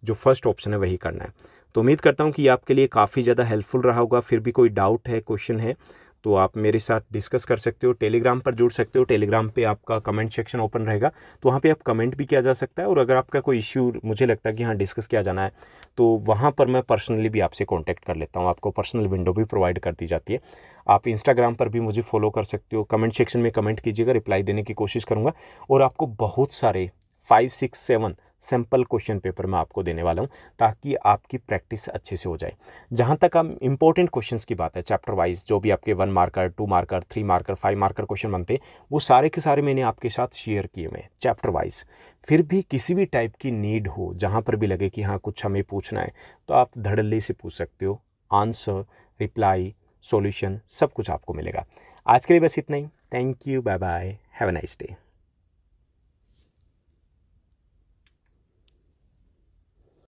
जो फर्स्ट ऑप्शन है वही करना है। तो उम्मीद करता हूँ कि ये आपके लिए काफ़ी ज़्यादा हेल्पफुल रहा होगा। फिर भी कोई डाउट है, क्वेश्चन है तो आप मेरे साथ डिस्कस कर सकते हो, टेलीग्राम पर जुड़ सकते हो। टेलीग्राम पे आपका कमेंट सेक्शन ओपन रहेगा, तो वहाँ पे आप कमेंट भी किया जा सकता है। और अगर आपका कोई इश्यू मुझे लगता है कि हाँ डिस्कस किया जाना है, तो वहाँ पर मैं पर्सनली भी आपसे कॉन्टैक्ट कर लेता हूँ। आपको पर्सनल विंडो भी प्रोवाइड कर दी जाती है। आप इंस्टाग्राम पर भी मुझे फॉलो कर सकते हो। कमेंट सेक्शन में कमेंट कीजिएगा, रिप्लाई देने की कोशिश करूँगा। और आपको बहुत सारे 5, 6, 7 सैम्पल क्वेश्चन पेपर मैं आपको देने वाला हूं, ताकि आपकी प्रैक्टिस अच्छे से हो जाए। जहां तक हम इंपॉर्टेंट क्वेश्चंस की बात है, चैप्टर वाइज जो भी आपके 1 marker, 2 marker, 3 marker, 5 marker question बनते, वो सारे के सारे मैंने आपके साथ शेयर किए हुए चैप्टर वाइज। फिर भी किसी भी टाइप की नीड हो, जहाँ पर भी लगे कि हाँ कुछ हमें पूछना है, तो आप धड़ल्ले से पूछ सकते हो। आंसर, रिप्लाई, सॉल्यूशन सब कुछ आपको मिलेगा। आज के लिए बस इतना ही। Thank you, bye bye, have a nice day.